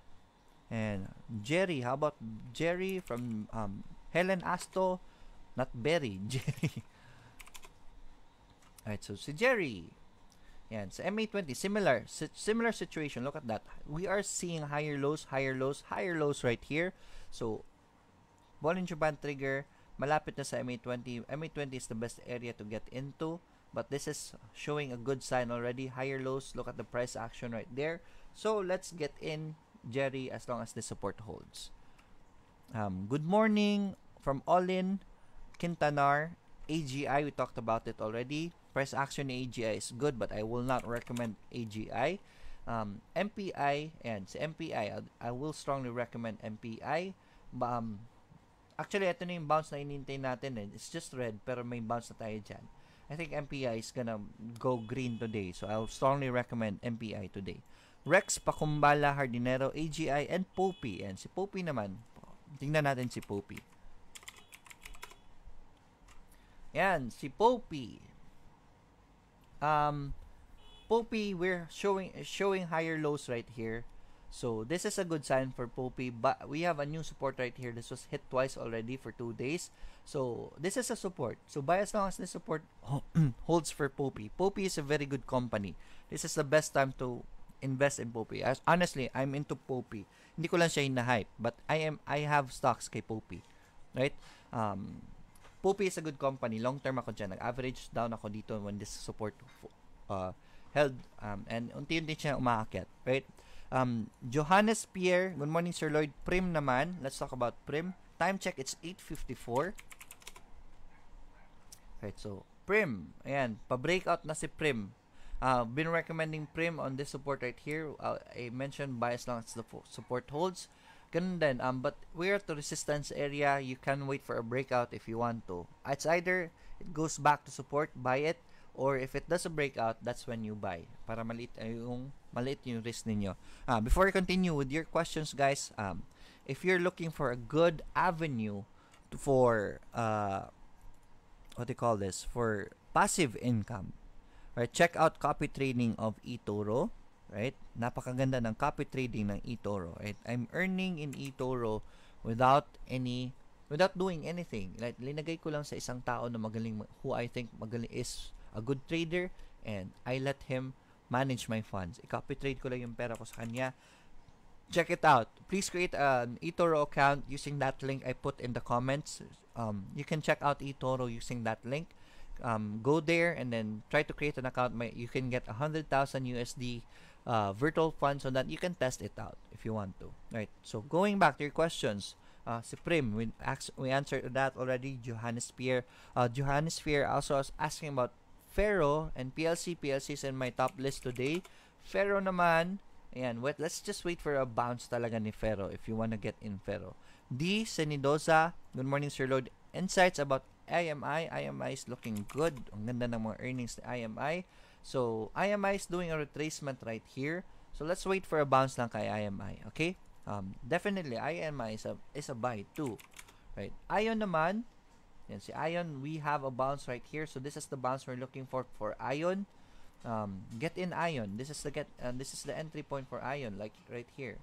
And Jerry. How about Jerry from Helen Asto? Not Berry. Jerry. Alright, so si Jerry. Yan, sa MA20, similar situation. Look at that. We are seeing higher lows right here. So, Bollinger Band trigger, malapit na sa MA20. MA20 is the best area to get into. But this is showing a good sign already. Higher lows, look at the price action right there. So, let's get in, Jerry, as long as the support holds. Good morning from Olin, Quintanar, AGI. We talked about it already. Price action in AGI is good, but I will not recommend AGI. MPI, and sa MPI, I will strongly recommend MPI. Actually, ito na yung bounce na inintay natin eh. It's just red, pero may bounce na tayo dyan. I think MPI is gonna go green today, so I'll strongly recommend MPI today. Rex, Pakumbala, Hardinero, AGI, and Poppy. And si Poppy naman, tingnan natin si Poppy. Yan, si Poppy. Poppy, we're showing higher lows right here. So, this is a good sign for Poppy. But we have a new support right here. This was hit twice already for 2 days. So, this is a support. So, buy as long as the support holds for Poppy. Poppy is a very good company. This is the best time to invest in Poppy. Honestly, I'm into Poppy. Hindi ko lang siya hina-hype. But I have stocks kay Poppy. Right? Poppy is a good company. Long term ako dyan. Nag-average down ako dito when this support held. And unti-unti siya umaakyat. Right? Johannes Pierre. Good morning, Sir Lloyd. Prim naman. Let's talk about Prim. Time check, it's 8:54. Right, so, Prim. Ayan. Pa-breakout na si Prim. Been recommending Prim on this support right here. I mentioned buy as long as the support holds. Ganun din. But we're at the resistance area. You can wait for a breakout if you want to. It's either it goes back to support, buy it, or if it does a breakout, that's when you buy. Para maliit yung risk ninyo. Before I continue with your questions, guys, if you're looking for a good avenue for what do you call this? For passive income, right? Check out copy trading of eToro. Right? Napakaganda ng copy trading ng eToro. Right? I'm earning in eToro without doing anything. Right? Linagay ko lang sa isang tao na magaling, who I think magaling is a good trader, and I let him manage my funds. I-copy trade ko lang yung pera ko sa kanya. check it out. Please create an eToro account using that link I put in the comments. You can check out eToro using that link. Go there and then try to create an account. You can get 100,000 USD virtual funds so that you can test it out if you want to. Right. So going back to your questions, si Prim, we answered that already. Johannes Pierre also was asking about Fero and PLC. PLC is in my top list today. Fero naman, ayan, let's just wait for a bounce talaga ni Fero if you want to get in Fero. D. Senidoza, good morning Sir Lloyd. Insights about IMI. IMI is looking good. Ang ganda ng mga earnings ni IMI. So, IMI is doing a retracement right here. So, let's wait for a bounce lang kay IMI. Okay? Definitely, IMI is a buy too. Right? Ion naman, yan, si Ion, we have a bounce right here. So, this is the bounce we're looking for Ion. Get in Ion. This is the entry point for Ion, like right here.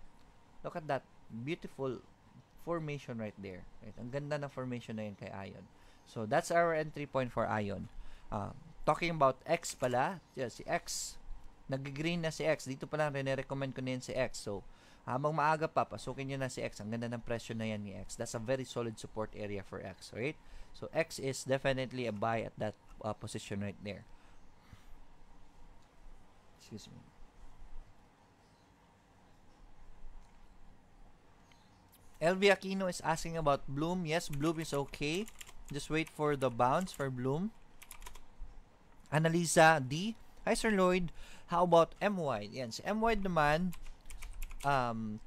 Look at that beautiful formation right there. Right? Ang ganda ng formation na yun kay Ion. So, that's our entry point for Ion. Talking about X pala, yeah, si X, nag-green na si X. Dito pa lang rin-recommend ko na yan si X. So, habang maaga pa, pasukin nyo na si X. Ang ganda ng presyo na yan ni X. That's a very solid support area for X, right? So, X is definitely a buy at that position right there. Excuse me. LV Aquino is asking about Bloom. Yes, Bloom is okay. Just wait for the bounce for Bloom. Annalisa D. Hi Sir Lloyd. How about MY? Yan, si MY naman,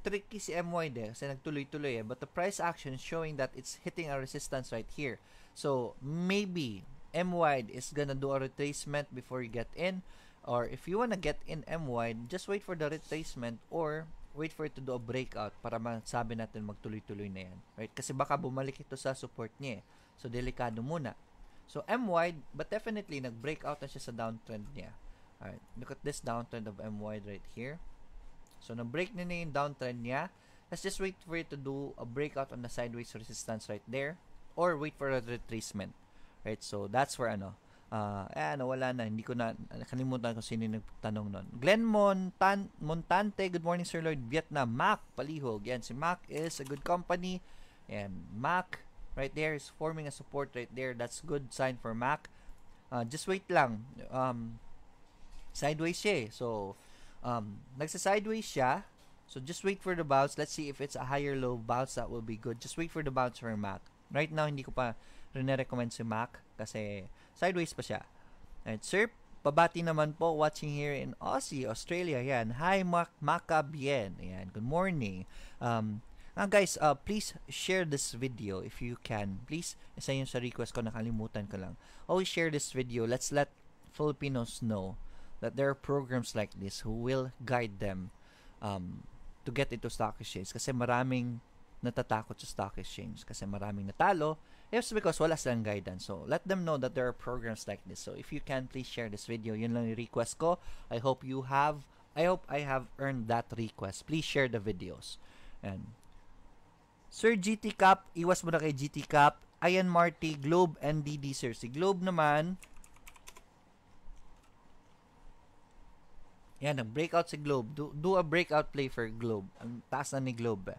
tricky si MY de kasi nagtuloy-tuloy but the price action is showing that it's hitting a resistance right here. So, maybe MY is gonna do a retracement before you get in, or if you wanna get in MY, just wait for the retracement or wait for it to do a breakout para masabi natin magtuloy-tuloy na yan. Right? Kasi baka bumalik ito sa support niya. So, delikado muna. So, M-wide, but definitely, nag-breakout na siya sa downtrend niya. Alright, look at this downtrend of M-wide right here. So, na-break na yung downtrend niya. Let's just wait for it to do a breakout on the sideways resistance right there. Or wait for a retracement. Right, so, that's where, wala na. Hindi ko na, nakalimutan ko sino yung nagtanong nun. Glenn Montante, good morning Sir Lloyd. Vietnam, Mac, palihog. Yan, si Mac is a good company. And Mac, right there is forming a support right there. That's good sign for Mac. Just wait lang. Sideways siya. So, nagsa-sideways siya. So, just wait for the bounce. Let's see if it's a higher low bounce. That will be good. Just wait for the bounce for Mac. Right now, hindi ko pa rin-recommend si Mac kasi sideways pa siya. Alright, sir, pabati naman po watching here in Aussie, Australia. Yan. Hi, Maka Bien. Yan. Good morning. Guys, please share this video if you can. Please, isa yun sa request ko, nakalimutan ko lang. Always share this video. Let's let Filipinos know that there are programs like this who will guide them to get into stock exchange. Kasi maraming natatakot sa stock exchange. Kasi maraming natalo. It's because wala silang guidance. So, let them know that there are programs like this. So, if you can, please share this video. Yun lang yung request ko. I hope I have earned that request. Please share the videos. And Sir GT Cap, iwas mo na kay GT Cap. Ian Marty, Globe, NDD, sir. Si Globe naman, yan, nag-breakout si Globe. Do a breakout play for Globe. Ang taas na ni Globe.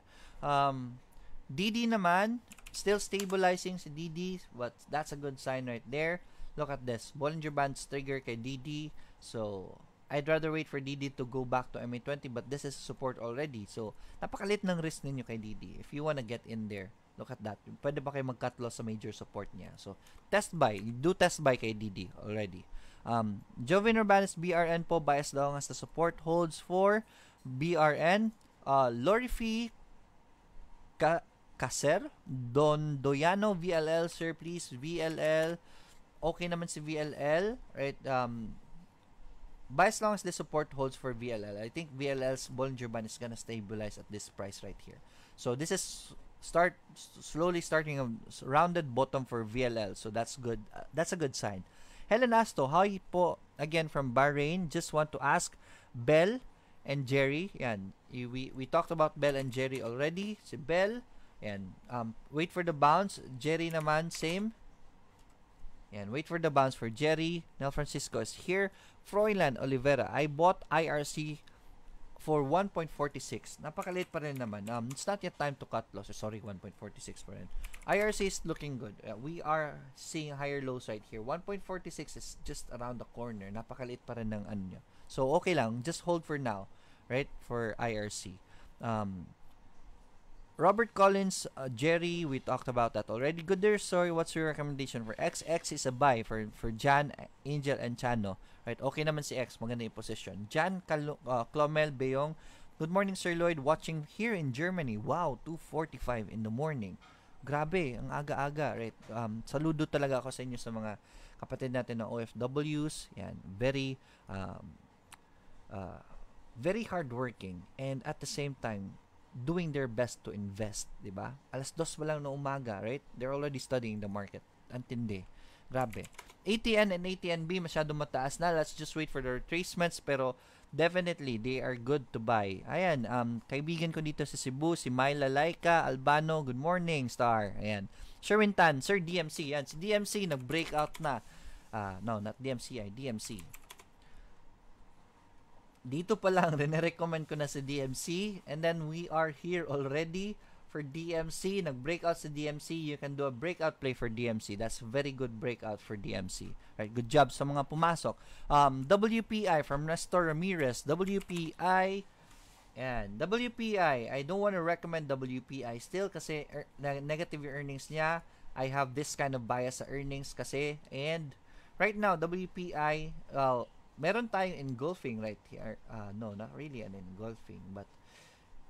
DD naman, still stabilizing si DD. But that's a good sign right there. Look at this. Bollinger Bands trigger kay DD. So, I'd rather wait for DD to go back to MA20, but this is support already. So, napakalit ng risk ninyo kay DD. If you wanna get in there, look at that. Pwede ba kayo mag-cut loss sa major support niya? So, test buy. Do test buy kay DD already. Jovin Urbanus, BRN po, bias long as the support holds for BRN. Lorifi Kaser, Don Doyano, VLL, sir, please. VLL. Okay naman si VLL. Right, buy as long as the support holds for VLL. I think VLL's Bollinger Band is gonna stabilize at this price right here. So this is slowly starting a rounded bottom for VLL. So that's good. That's a good sign. Helen Asto, hi po again from Bahrain. Just want to ask Bell and Jerry. Yan, we talked about Bell and Jerry already. Si Bell, yan, wait for the bounce. Jerry naman same. Yan, wait for the bounce for Jerry. Nel Francisco is here. Froilan Oliveira, I bought IRC for 1.46, napakaliit pa rin naman. It's not yet time to cut losses. Sorry, 1.46 pa rin. IRC is looking good. We are seeing higher lows right here. 1.46 is just around the corner. Napakaliit pa rin ng ano nyo. So, okay lang. Just hold for now, right? For IRC. Robert Collins, Jerry, we talked about that already. Good there, sorry. What's your recommendation for X? X is a buy for Jan, Angel, and Chano. Right, okay naman si X. Maganda yung position. Jan Clomel Beong. Good morning, Sir Lloyd. Watching here in Germany. Wow, 2:45 in the morning. Grabe, ang aga-aga. Right, saludo talaga ako sa inyo sa mga kapatid natin na OFWs. Yan, very hardworking and at the same time doing their best to invest, di ba? 2:00 pa lang na umaga, right? They're already studying the market. Antindi. Grabe. ATN and ATNB masyado mataas na. Let's just wait for the retracements, pero definitely they are good to buy. Ayan, kaibigan ko dito sa Cebu, si Myla Laika Albano. Good morning, Star. Ayan. Sherwin Tan, Sir DMC. Yan, si DMC nag-breakout na. No, not DMCI, DMC. Dito pa lang, recommend ko na sa DMC. And then, we are here already for DMC. Nag-breakout sa DMC. You can do a breakout play for DMC. That's very good breakout for DMC. Right, good job sa mga pumasok. WPI from Nestor Ramirez. WPI. And WPI, I don't want to recommend WPI still kasi negative yung earnings niya. I have this kind of bias sa earnings kasi. And right now, WPI, meron tayong engulfing right here. No, not really an engulfing, but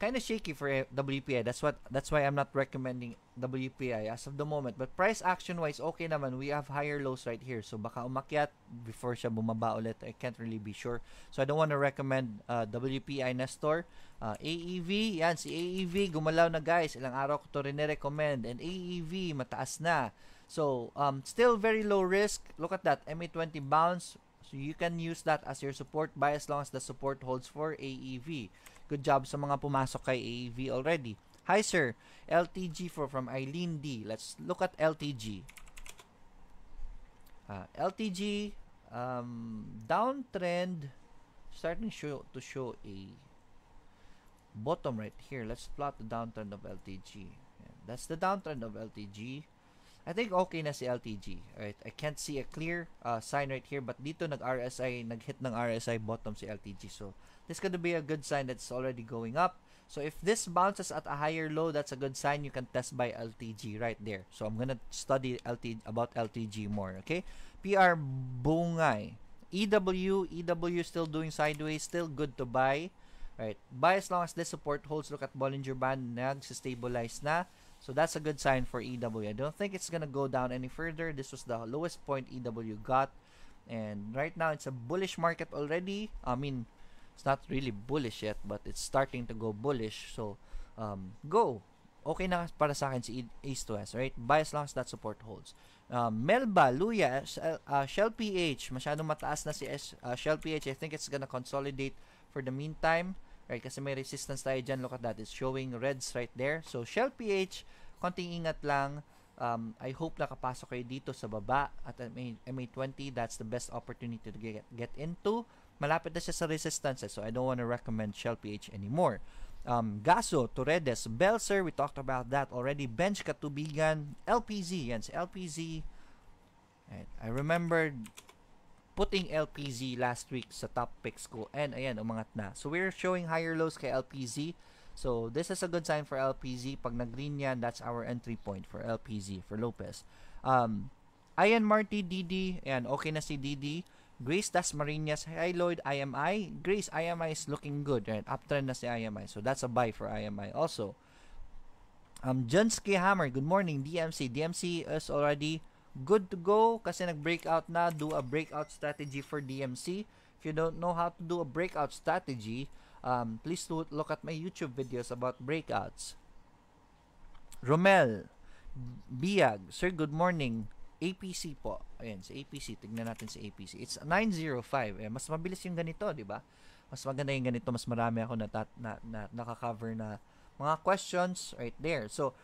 kind of shaky for WPI. That's why I'm not recommending WPI as of the moment. But price action wise, okay naman. We have higher lows right here. So baka umakyat before siya bumaba ulit. I can't really be sure. So I don't want to recommend WPI Nestor. AEV, yan si AEV gumalaw na guys. Ilang araw ko to rin recommend. And AEV mataas na. So still very low risk. Look at that. MA20 bounce. So you can use that as your support buy as long as the support holds for AEV. Good job sa mga pumasok kay AEV already. Hi sir, LTG from Eileen D. Let's look at LTG. LTG downtrend starting to show a bottom right here. Let's plot the downtrend of LTG. That's the downtrend of LTG. I think okay na si LTG. Right? I can't see a clear sign right here, but dito nag-hit ng RSI bottom si LTG. So, this could be a good sign that it's already going up. So, if this bounces at a higher low, that's a good sign. You can test by LTG right there. So, I'm gonna study about LTG more, okay? PR Bungay. EW still doing sideways, still good to buy. Right? Buy as long as this support holds. Look at Bollinger Band, nag-stabilize na. So that's a good sign for EW. I don't think it's gonna go down any further. This was the lowest point EW got. And right now, it's a bullish market already. I mean, it's not really bullish yet, but it's starting to go bullish. So, go. Okay na para sa akin si East to West, right? Buy as long as that support holds. Melba, Luya, Shell PH. Masyadong mataas na si Shell PH. I think it's gonna consolidate for the meantime. Right, kasi may resistance tayo dyan. Look at that. It's showing reds right there. So, Shell PH, konting ingat lang. I hope nakapasok kayo dito sa baba at MA20. That's the best opportunity to get into. Malapit na siya sa resistance. So, I don't want to recommend Shell PH anymore. Gaso, Torredes, Belser, we talked about that already. Bench Katubigan, LPZ. Yan, si LPZ. Right, I remembered putting LPZ last week sa top picks ko. And ayan, umangat na. So, we're showing higher lows kay LPZ. So, this is a good sign for LPZ. Pag nag-green yan, that's our entry point for LPZ, for Lopez. Ian Marty, DD. Ayan, okay na si DD. Grace Dasmariñas. Hi, Lloyd. IMI. Grace, IMI is looking good. Right? Uptrend na si IMI. So, that's a buy for IMI also. Junsky Hammer. Good morning, DMC. DMC is already good to go kasi nag-breakout na. Do a breakout strategy for DMC. If you don't know how to do a breakout strategy, please look at my YouTube videos about breakouts. Romel Biag, sir, good morning. APC po. Ayan, sa APC. Tignan natin sa APC. It's 905. Mas mabilis yung ganito, di ba? Mas maganda yung ganito. Mas marami ako naka-cover na mga questions right there. So,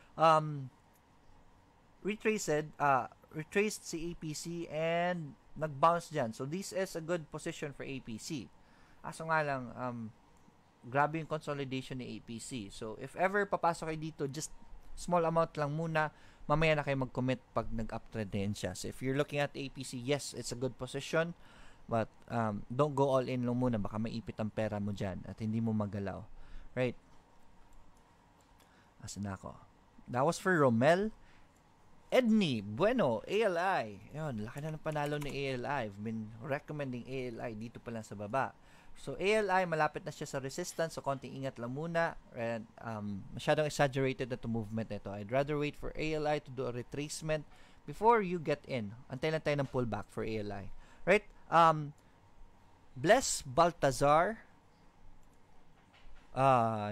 retraced si APC and nag-bounce dyan. So, this is a good position for APC. Aso nga lang, grabe yung consolidation ni APC. So, if ever papasok kayo dito, just small amount lang muna, mamaya na kayo mag-commit pag nag-uptrend din siya. So, if you're looking at APC, yes, it's a good position, but don't go all in lang muna, baka maipit ang pera mo dyan at hindi mo magalaw. Right? Asan na ako? That was for Romel. Edney, bueno, ALI. Yun, laki na ng panalo ni ALI. I've been recommending ALI dito pa lang sa baba. So, ALI, malapit na siya sa resistance. So, konting ingat lang muna. And, masyadong exaggerated na to movement nito. I'd rather wait for ALI to do a retracement before you get in. Antay lang tayo ng pullback for ALI. Right? Bless Baltazar.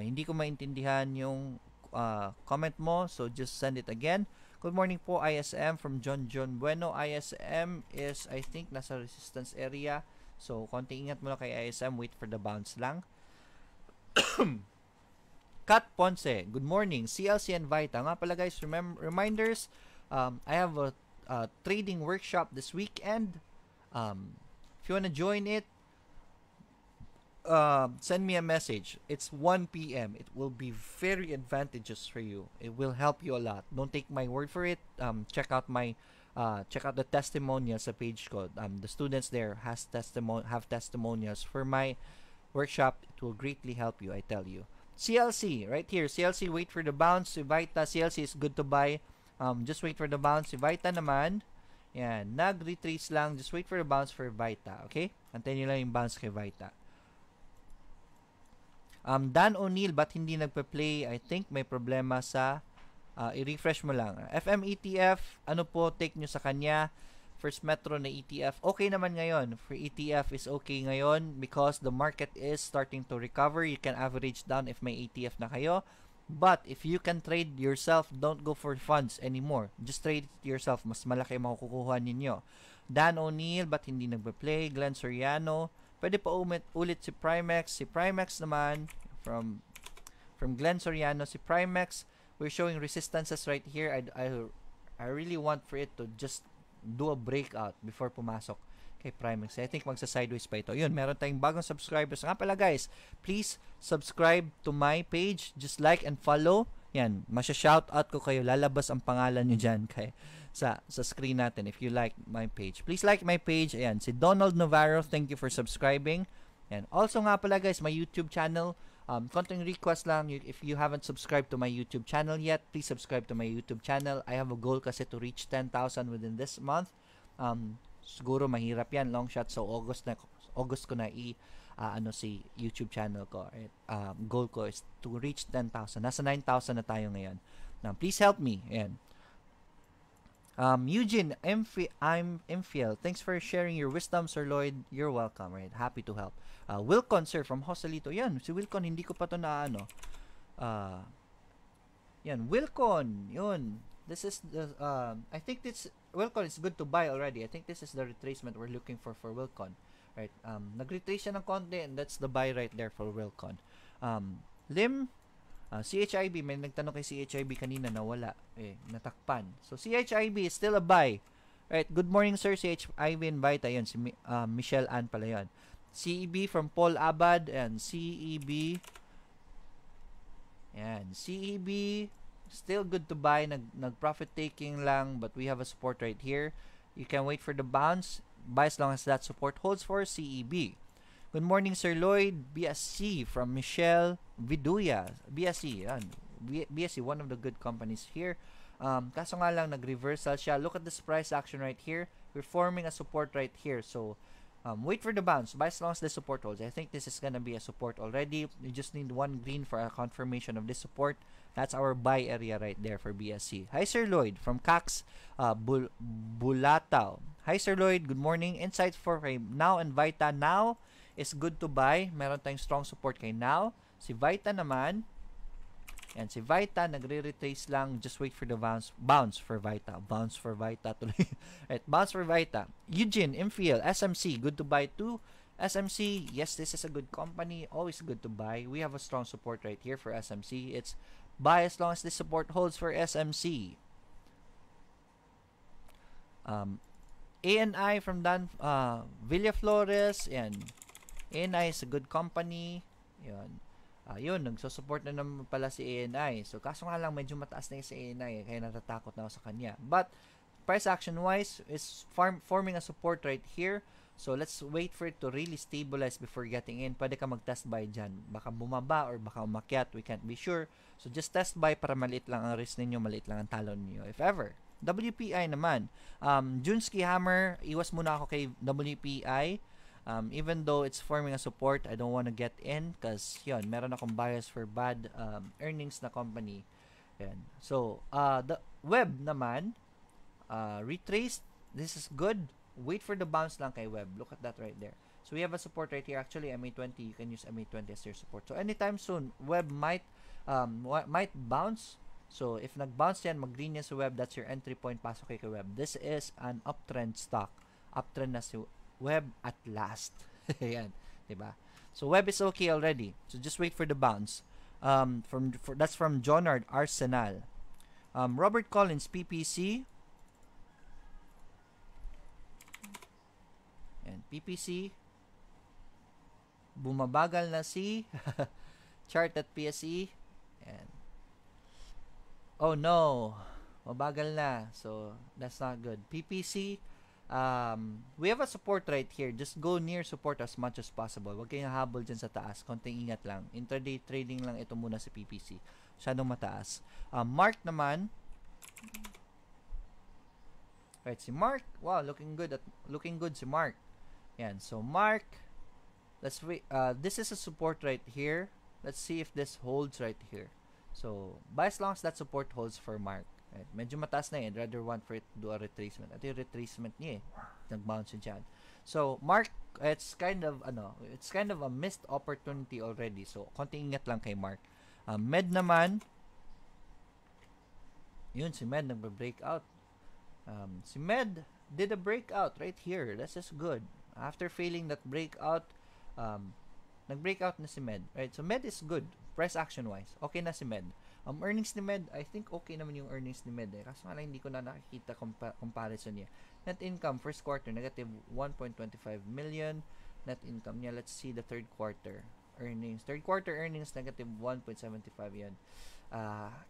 Hindi ko maintindihan yung comment mo. So, just send it again. Good morning po, ISM from John Bueno. ISM is, I think, nasa resistance area. So, konting ingat muna kay ISM. Wait for the bounce lang. Kat Ponce, good morning. CLC and Vita. Nga pala guys, reminders, I have a trading workshop this weekend. If you wanna join it, send me a message. It's 1 p.m. It will be very advantageous for you. It will help you a lot. Don't take my word for it. Check out the testimonials sa page ko. The students there have testimonials for my workshop. It will greatly help you, I tell you. CLC right here. CLC, wait for the bounce. Si Vita, CLC is good to buy. Just wait for the bounce. Si Vita naman, yan, nag-retrace lang. Just wait for the bounce for Vita. Okay? Antayin nyo lang yung bounce kay Vita. Dan O'Neill, ba't hindi nagpa-play? I think may problema sa i-refresh mo lang. FM ETF, ano po take nyo sa kanya? First Metro na ETF, okay naman ngayon. For ETF is okay ngayon because the market is starting to recover. You can average down if may ETF na kayo. But if you can trade yourself, don't go for funds anymore. Just trade it yourself. Mas malaki makukuha ninyo. Dan O'Neill, ba't hindi nagpa-play? Glenn Soriano, pwede pa ulit si Primex. Si Primex naman, from Glenn Soriano, si Primex, we're showing resistances right here. I really want for it to just do a breakout before pumasok kay Primex. I think magsa-sideways pa ito. Yun, meron tayong bagong subscribers. Nga pala guys, please subscribe to my page. Just like and follow. Yan, masya-shoutout ko kayo. Lalabas ang pangalan nyo dyan sa screen natin if you like my page. Please like my page. Ayan, si Donald Navarro, thank you for subscribing. And also nga pala guys, my YouTube channel. Konting request lang, if you haven't subscribed to my YouTube channel yet, please subscribe to my YouTube channel. I have a goal kasi to reach 10,000 within this month. Siguro mahirap yan, long shot. So August ko na si YouTube channel ko. Goal ko is to reach 10,000. Nasa 9,000 na tayo ngayon. Now, please help me. Ayan. Eugene, I'm Mfiel. Thanks for sharing your wisdom, Sir Lloyd. You're welcome, right? Happy to help. Wilcon, sir, from Joselito. Yan, si Wilcon, hindi ko pa to na yan, Wilcon. Yun. This is the, I think this, Wilcon is good to buy already. I think this is the retracement we're looking for Wilcon. Right? Nag-retrace siya ng konti and that's the buy right there for Wilcon. Lim, CHIB, may nagtanong kay CHIB kanina na wala. Natakpan. So, CHIB is still a buy. Right, good morning sir, CHIB invite. Ayun, si Michelle Ann pala yun. CEB from Paul Abad and CEB. Yan, CEB, still good to buy. Nag-profit taking lang, but we have a support right here. You can wait for the bounce. Buy as long as that support holds for CEB. Good morning, Sir Lloyd. BSC from Michelle Viduya. BSC, yan. BSC, one of the good companies here. Kaso nga lang, nag-reversal siya. Look at this price action right here. We're forming a support right here. So, wait for the bounce. Buy as long as the support holds. I think this is gonna be a support already. You just need one green for a confirmation of this support. That's our buy area right there for BSC. Hi, Sir Lloyd from Cax Bulatao. Hi, Sir Lloyd. Good morning. Insights for Now and Vita. Now is good to buy. Meron tayong strong support kay Now. Si Vita naman, and si Vita nagre-retrace lang. Just wait for the bounce for Vita. Bounce for Vita tuloy. Right, bounce for Vita. Eugene, Infiel, SMC, good to buy too. SMC, yes, this is a good company. Always good to buy. We have a strong support right here for SMC. It's buy as long as this support holds for SMC. ANI from Dan Villaflores, and ANI is a good company. Yun. Yun, nagsusupport na naman pala si ANI. So, kaso nga lang, medyo mataas na yung si ANI, kaya natatakot na ako sa kanya. But, price action wise is forming a support right here. So, let's wait for it to really stabilize before getting in. Pwede ka mag-test buy dyan. Baka bumaba or baka umakyat. We can't be sure. So, just test buy para maliit lang ang risk ninyo, maliit lang ang talo ninyo, if ever. WPI naman. Junsky Hammer, iwas muna ako kay WPI. Even though it's forming a support, I don't want to get in because, yun, meron akong bias for bad earnings na company. Yan. So, the web naman, retraced. This is good. Wait for the bounce lang kay web. Look at that right there. So we have a support right here. Actually, MA20, you can use MA20 as your support. So anytime soon, web might bounce. So if nag-bounce yan, mag-green yan sa web, that's your entry point. Pasok kay web. This is an uptrend stock. Uptrend na si web at last. Yan, diba? So web is okay already. So just wait for the bounce. That's from Jonard Arsenal. Robert Collins, PPC. And PPC, bumabagal na si chart at PSE. And oh no, mabagal na. So that's not good. PPC, we have a support right here. Just go near support as much as possible. Huwag kayong habol dyan sa taas. Konting ingat lang. Intraday trading lang ito muna sa PPC. Masyadong mataas. Mark naman. Right, si Mark. Wow, looking good si Mark. Yan, so Mark, let's wait. This is a support right here. Let's see if this holds right here. So, by as long as that support holds for Mark. Right? Medyo mataas na yun. I'd rather want for it to do a retracement. Ito yung retracement niya eh. Nag-bounce dyan. So, Mark, it's kind of a missed opportunity already. So, konting ingat lang kay Mark. Med naman, yun, si Med nagbe-breakout. Si Med did a breakout right here. This is good. After failing that breakout, nag-breakout na si Med. Right? So, Med is good. Price action-wise. Okay na si Med. Earnings ni Med, I think okay naman yung earnings ni Med. Kaso nga lang hindi ko na nakikita comparison niya. Net income, first quarter, negative 1.25 million. Net income niya, let's see the third quarter earnings. Third quarter earnings, negative 1.75 yan.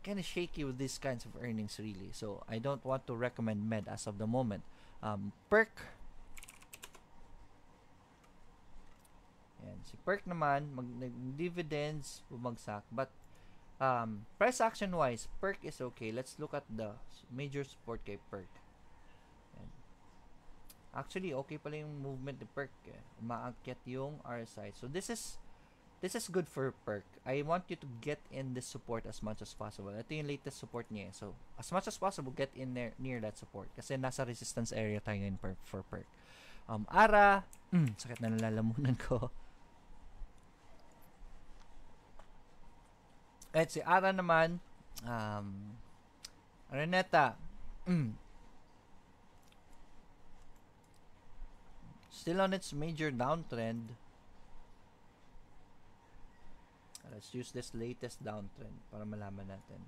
Kind of shaky with these kinds of earnings really. So, I don't want to recommend Med as of the moment. Perk, yan. Si Perk naman, dividends, bumagsak. But, price action wise, Perk is okay. Let's look at the major support kay Perk. Yan. Actually, okay pala yung movement ni Perk. Umaakyat yung RSI. So, this is good for Perk. I want you to get in this support as much as possible. Ito yung latest support niya. So, as much as possible, get in there near that support. Kasi nasa resistance area tayo ngayon for Perk. ARA, sakit na nalalamunan ko. At si ARA naman, Araneta, still on its major downtrend. Let's use this latest downtrend para malaman natin.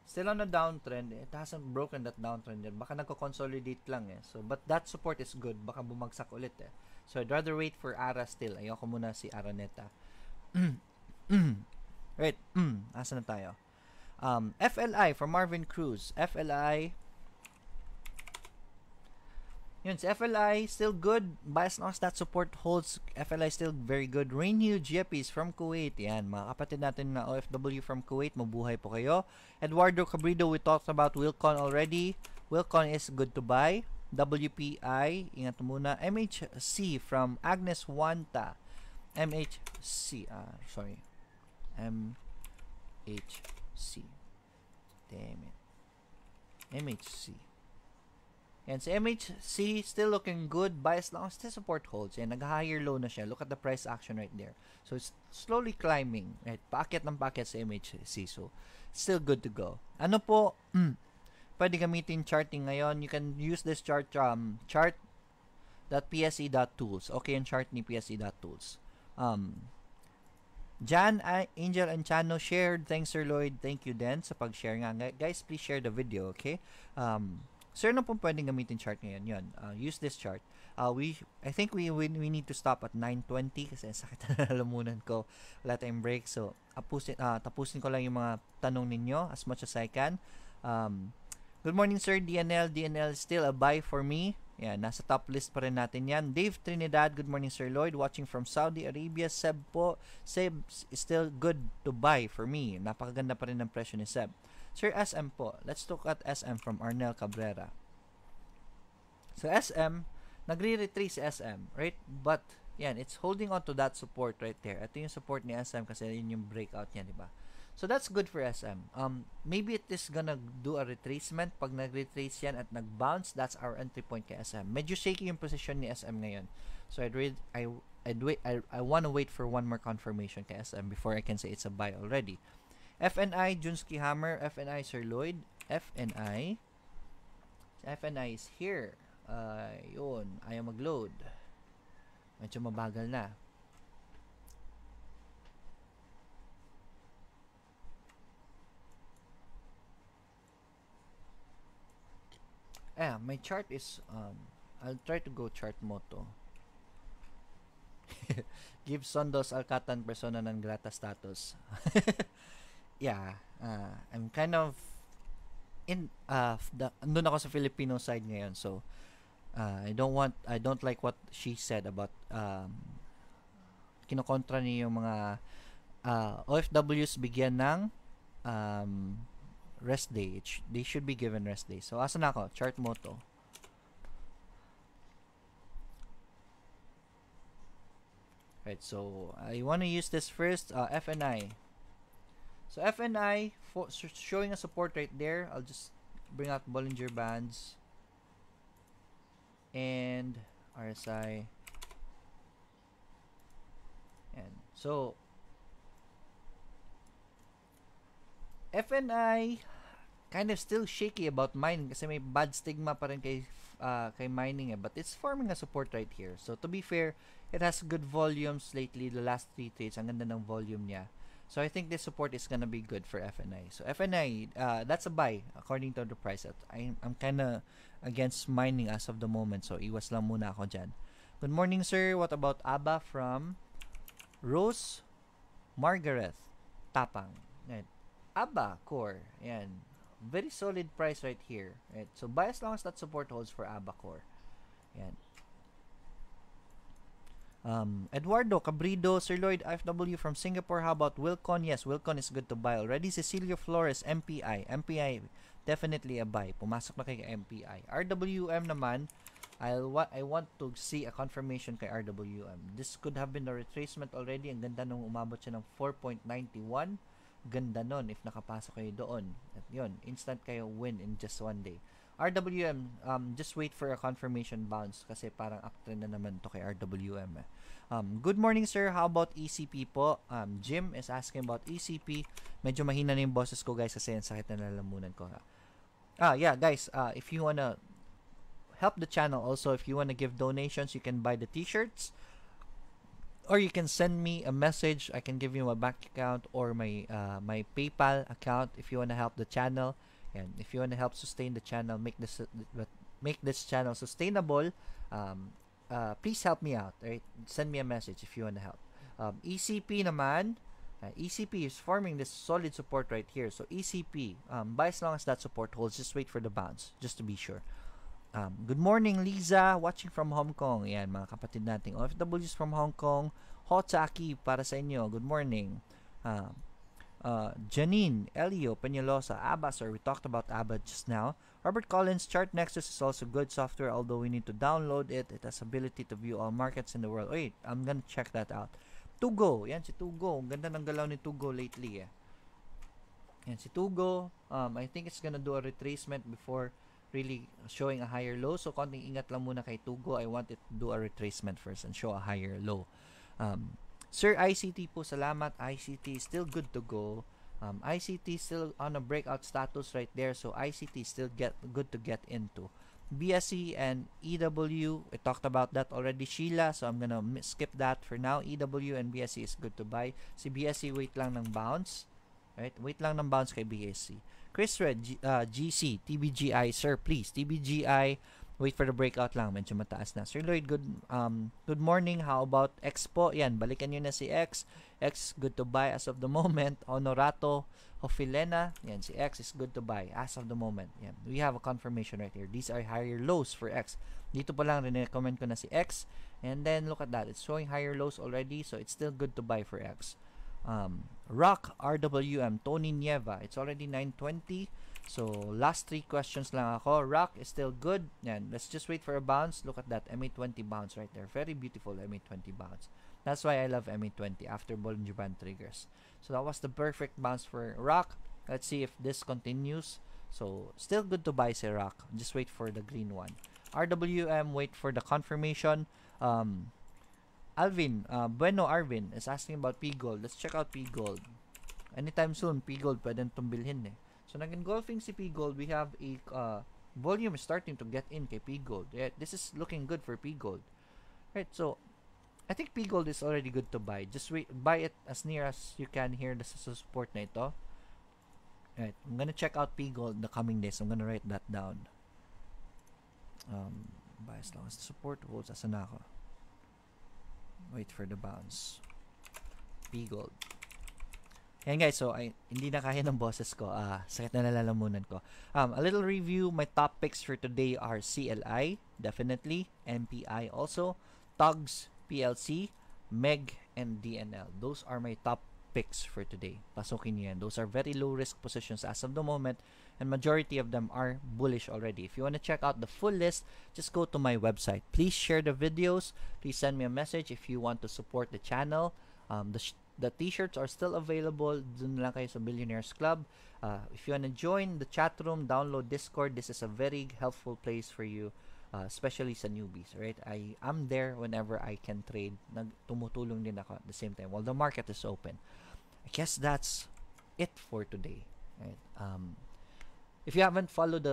Still on a downtrend. It hasn't broken that downtrend yet. Baka nagko-consolidate lang eh. So, but that support is good. Baka bumagsak ulit eh. So, I'd rather wait for ARA still. Ayoko muna si Araneta. Right. Asa na tayo? FLI from Marvin Cruz. FLI. Yun, si FLI still good. By as long as that support holds, FLI still very good. Renew GPs from Kuwait. Yan, mga kapatid natin na OFW from Kuwait. Mabuhay po kayo. Eduardo Cabrido, we talked about Wilcon already. Wilcon is good to buy. WPI, ingat muna. MHC from Agnes Wanta. MHC. MHC. Damn it. MHC. Yan, si MHC still looking good by as long as the support holds. Yan, nag-higher low na siya. Look at the price action right there. So, it's slowly climbing. Right? Paakyat ng paakyat sa MHC. So, still good to go. Ano po, pwede gamitin charting ngayon. You can use this chart, chart.pse.tools. Okay, yung chart ni pse.tools. Jan, Angel, and Chano shared. Thanks, Sir Lloyd. Thank you din sa pag-share nga. Guys, please share the video, okay? Sir, ano pong pwedeng gamitin chart ngayon? Yun, use this chart. I think we need to stop at 9:20 kasi sakit na lalamunan ko. Wala tayong break. So, tapusin ko lang yung mga tanong ninyo as much as I can. Good morning, sir. DNL still a buy for me. Yan, nasa top list pa rin natin yan. Dave Trinidad, good morning, Sir Lloyd. Watching from Saudi Arabia. Seb po. Seb is still good to buy for me. Napakaganda pa rin ng presyo ni Seb. Sir, SM po. Let's look at SM from Arnel Cabrera. So, SM, nagre-retrace si SM, right? But, yan, it's holding on to that support right there. Ito yung support ni SM kasi yun yung breakout niya, di ba? So, that's good for SM. Maybe it is gonna do a retracement. Pag nag-retrace yan at nag-bounce, that's our entry point kay SM. Medyo shaky yung position ni SM ngayon. So, I wanna wait for one more confirmation kay SM before I can say it's a buy already. FNI, Junsky Hammer. FNI, Sir Lloyd. FNI is here. Yun, ayaw mag-load. Medyo mabagal na. My chart is, I'll try to go chart moto. Give Sondos Alcatan persona non grata status. Yeah, I'm kind of andun ako sa Filipino side ngayon, so I don't like what she said about kinokontra niya yung mga OFWs bigyan ng rest day. They should be given rest day. So, asan ako? Chart moto. Right, so I want to use this first, FNI. So, FNI, showing a support right there. I'll just bring out Bollinger Bands. And RSI. And so, FNI kind of still shaky about mining kasi may bad stigma pa rin kay mining but it's forming a support right here. So to be fair, it has good volumes lately. The last 3 trades, ang ganda ng volume niya. So I think this support is gonna be good for FNI. So FNI, that's a buy according to the price. I'm kind of against mining as of the moment. So iwas lang muna ako dyan. Good morning, sir. What about ABA from Rose Margaret Tapang? Right. ABA core. Yan. Very solid price right here. Right. So buy as long as that support holds for ABA core. Yan. Eduardo Cabrido, Sir Lloyd, FW from Singapore. How about Wilcon? Yes, Wilcon is good to buy already. Cecilio Flores, MPI. MPI, definitely a buy. Pumasok na kay MPI. RWM naman, I want to see a confirmation kay RWM. This could have been a retracement already. Ang ganda nung umabot siya ng 4.91. Ganda nun if nakapasok kayo doon. At yun, instant kayo win in just one day. RWM, just wait for a confirmation bounce kasi parang uptrend na naman to kay RWM. Good morning, sir. How about ECP po? Jim is asking about ECP. Medyo mahina na yung boses ko, guys, kasi yung sakit na lalamunan ko. Yeah, guys, if you wanna help the channel also, if you wanna give donations, you can buy the t-shirts. Or you can send me a message. I can give you my bank account or my my PayPal account if you want to help the channel. And if you want to help sustain the channel, make this channel sustainable, please help me out. Right? Send me a message if you want to help. ECP naman, ECP is forming this solid support right here. So ECP, buy as long as that support holds. Just wait for the bounce, just to be sure. Good morning, Liza, watching from Hong Kong. Yan, mga kapatid nating OFWs from Hong Kong. Hotsaki para sa inyo. Good morning. Janine, Elio, Peñalosa, ABA, sir. We talked about ABA just now. Robert Collins, Chart Nexus is also good software, although we need to download it. It has ability to view all markets in the world. Wait, I'm gonna check that out. Tugo, yan si Tugo. Ganda ng galaw ni Tugo lately. Yan si Tugo. I think it's gonna do a retracement before really showing a higher low. So, konting ingat lang muna kay Tugo. I want it to do a retracement first and show a higher low. Sir ICT po, salamat. ICT is still good to go. ICT still on a breakout status right there. So, ICT is still good to get into. BSE and EW, we talked about that already, Sheila. So, I'm gonna skip that for now. EW and BSE is good to buy. Si BSE, wait lang ng bounce. Right? Wait lang ng bounce kay BSE. Chris Red, GC, TBGI, sir, please, TBGI, wait for the breakout lang, medyo mataas na. Sir Lloyd, good morning, how about X po? Yan, balikan nyo na si X. X, good to buy as of the moment. Honorato, Hofilena, yan, si X is good to buy as of the moment. Yan, we have a confirmation right here. These are higher lows for X. Dito pa lang, rin-recommend ko na si X. And then, look at that. It's showing higher lows already, so it's still good to buy for X. Rock, RWM, Tony Nieva. It's already 9:20. So, last 3 questions lang ako. Rock is still good. Yan, let's just wait for a bounce. Look at that, MA20 bounce right there. Very beautiful MA20 bounce. That's why I love MA20 after Bollinger Band triggers. So, that was the perfect bounce for Rock. Let's see if this continues. So, still good to buy si Rock. Just wait for the green one. RWM, wait for the confirmation. Alvin, Bueno Arvin is asking about P-Gold. Let's check out P-Gold. Anytime soon, P-Gold pwede itong bilhin eh. So, nag-engulfing si P-Gold. We have a volume starting to get in kay P-Gold. Yeah, this is looking good for P-Gold. Right, so, I think P-Gold is already good to buy. Just wait, buy it as near as you can here sa support na ito. Right, I'm gonna check out P-Gold the coming days. I'm gonna write that down. Buy as long as the support holds. Asan na ako? Wait for the bounce. P-Gold. Ayan guys, so hindi na kaya ng boses ko. Sakit na nalalamunan ko. A little review. My top picks for today are CLI, definitely. MPI also. TUGS, PLC, MEG, and DNL. Those are my top picks for today. Pasukin niyo yan. Those are very low risk positions as of the moment, and majority of them are bullish already. If you want to check out the full list, just go to my website. Please share the videos. Please send me a message if you want to support the channel. The t-shirts are still available. Dun lang kayo sa Billionaires Club. If you want to join the chat room, download Discord. This is a very helpful place for you, especially sa newbies, right? I am there whenever I can trade. Tumutulong din ako at the same time while the market is open. I guess that's it for today, right? If you haven't followed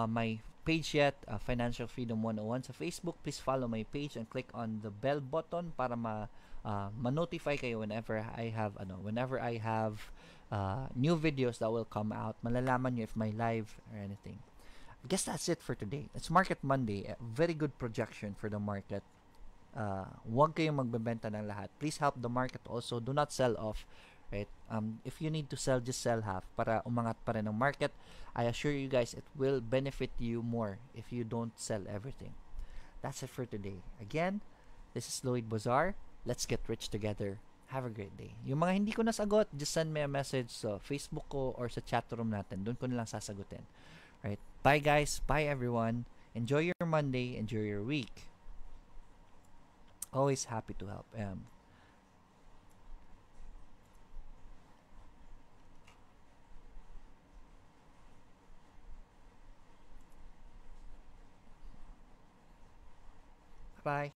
my page yet, Financial Freedom 101 sa Facebook, please follow my page and click on the bell button para ma-notify kayo whenever I have new videos that will come out. Malalaman nyo if may live or anything. I guess that's it for today. It's Market Monday. A very good projection for the market. Huwag kayong magbebenta ng lahat. Please help the market also. Do not sell off. Right? If you need to sell, just sell half para umangat pa rin ang market. I assure you guys, it will benefit you more if you don't sell everything. That's it for today. Again, this is Lloyd Bazar. Let's get rich together. Have a great day. Yung mga hindi ko nasagot, just send me a message sa Facebook ko or sa chat room natin. Doon ko nilang sasagutin. Right? Bye guys. Bye everyone. Enjoy your Monday. Enjoy your week. Always happy to help. Bye.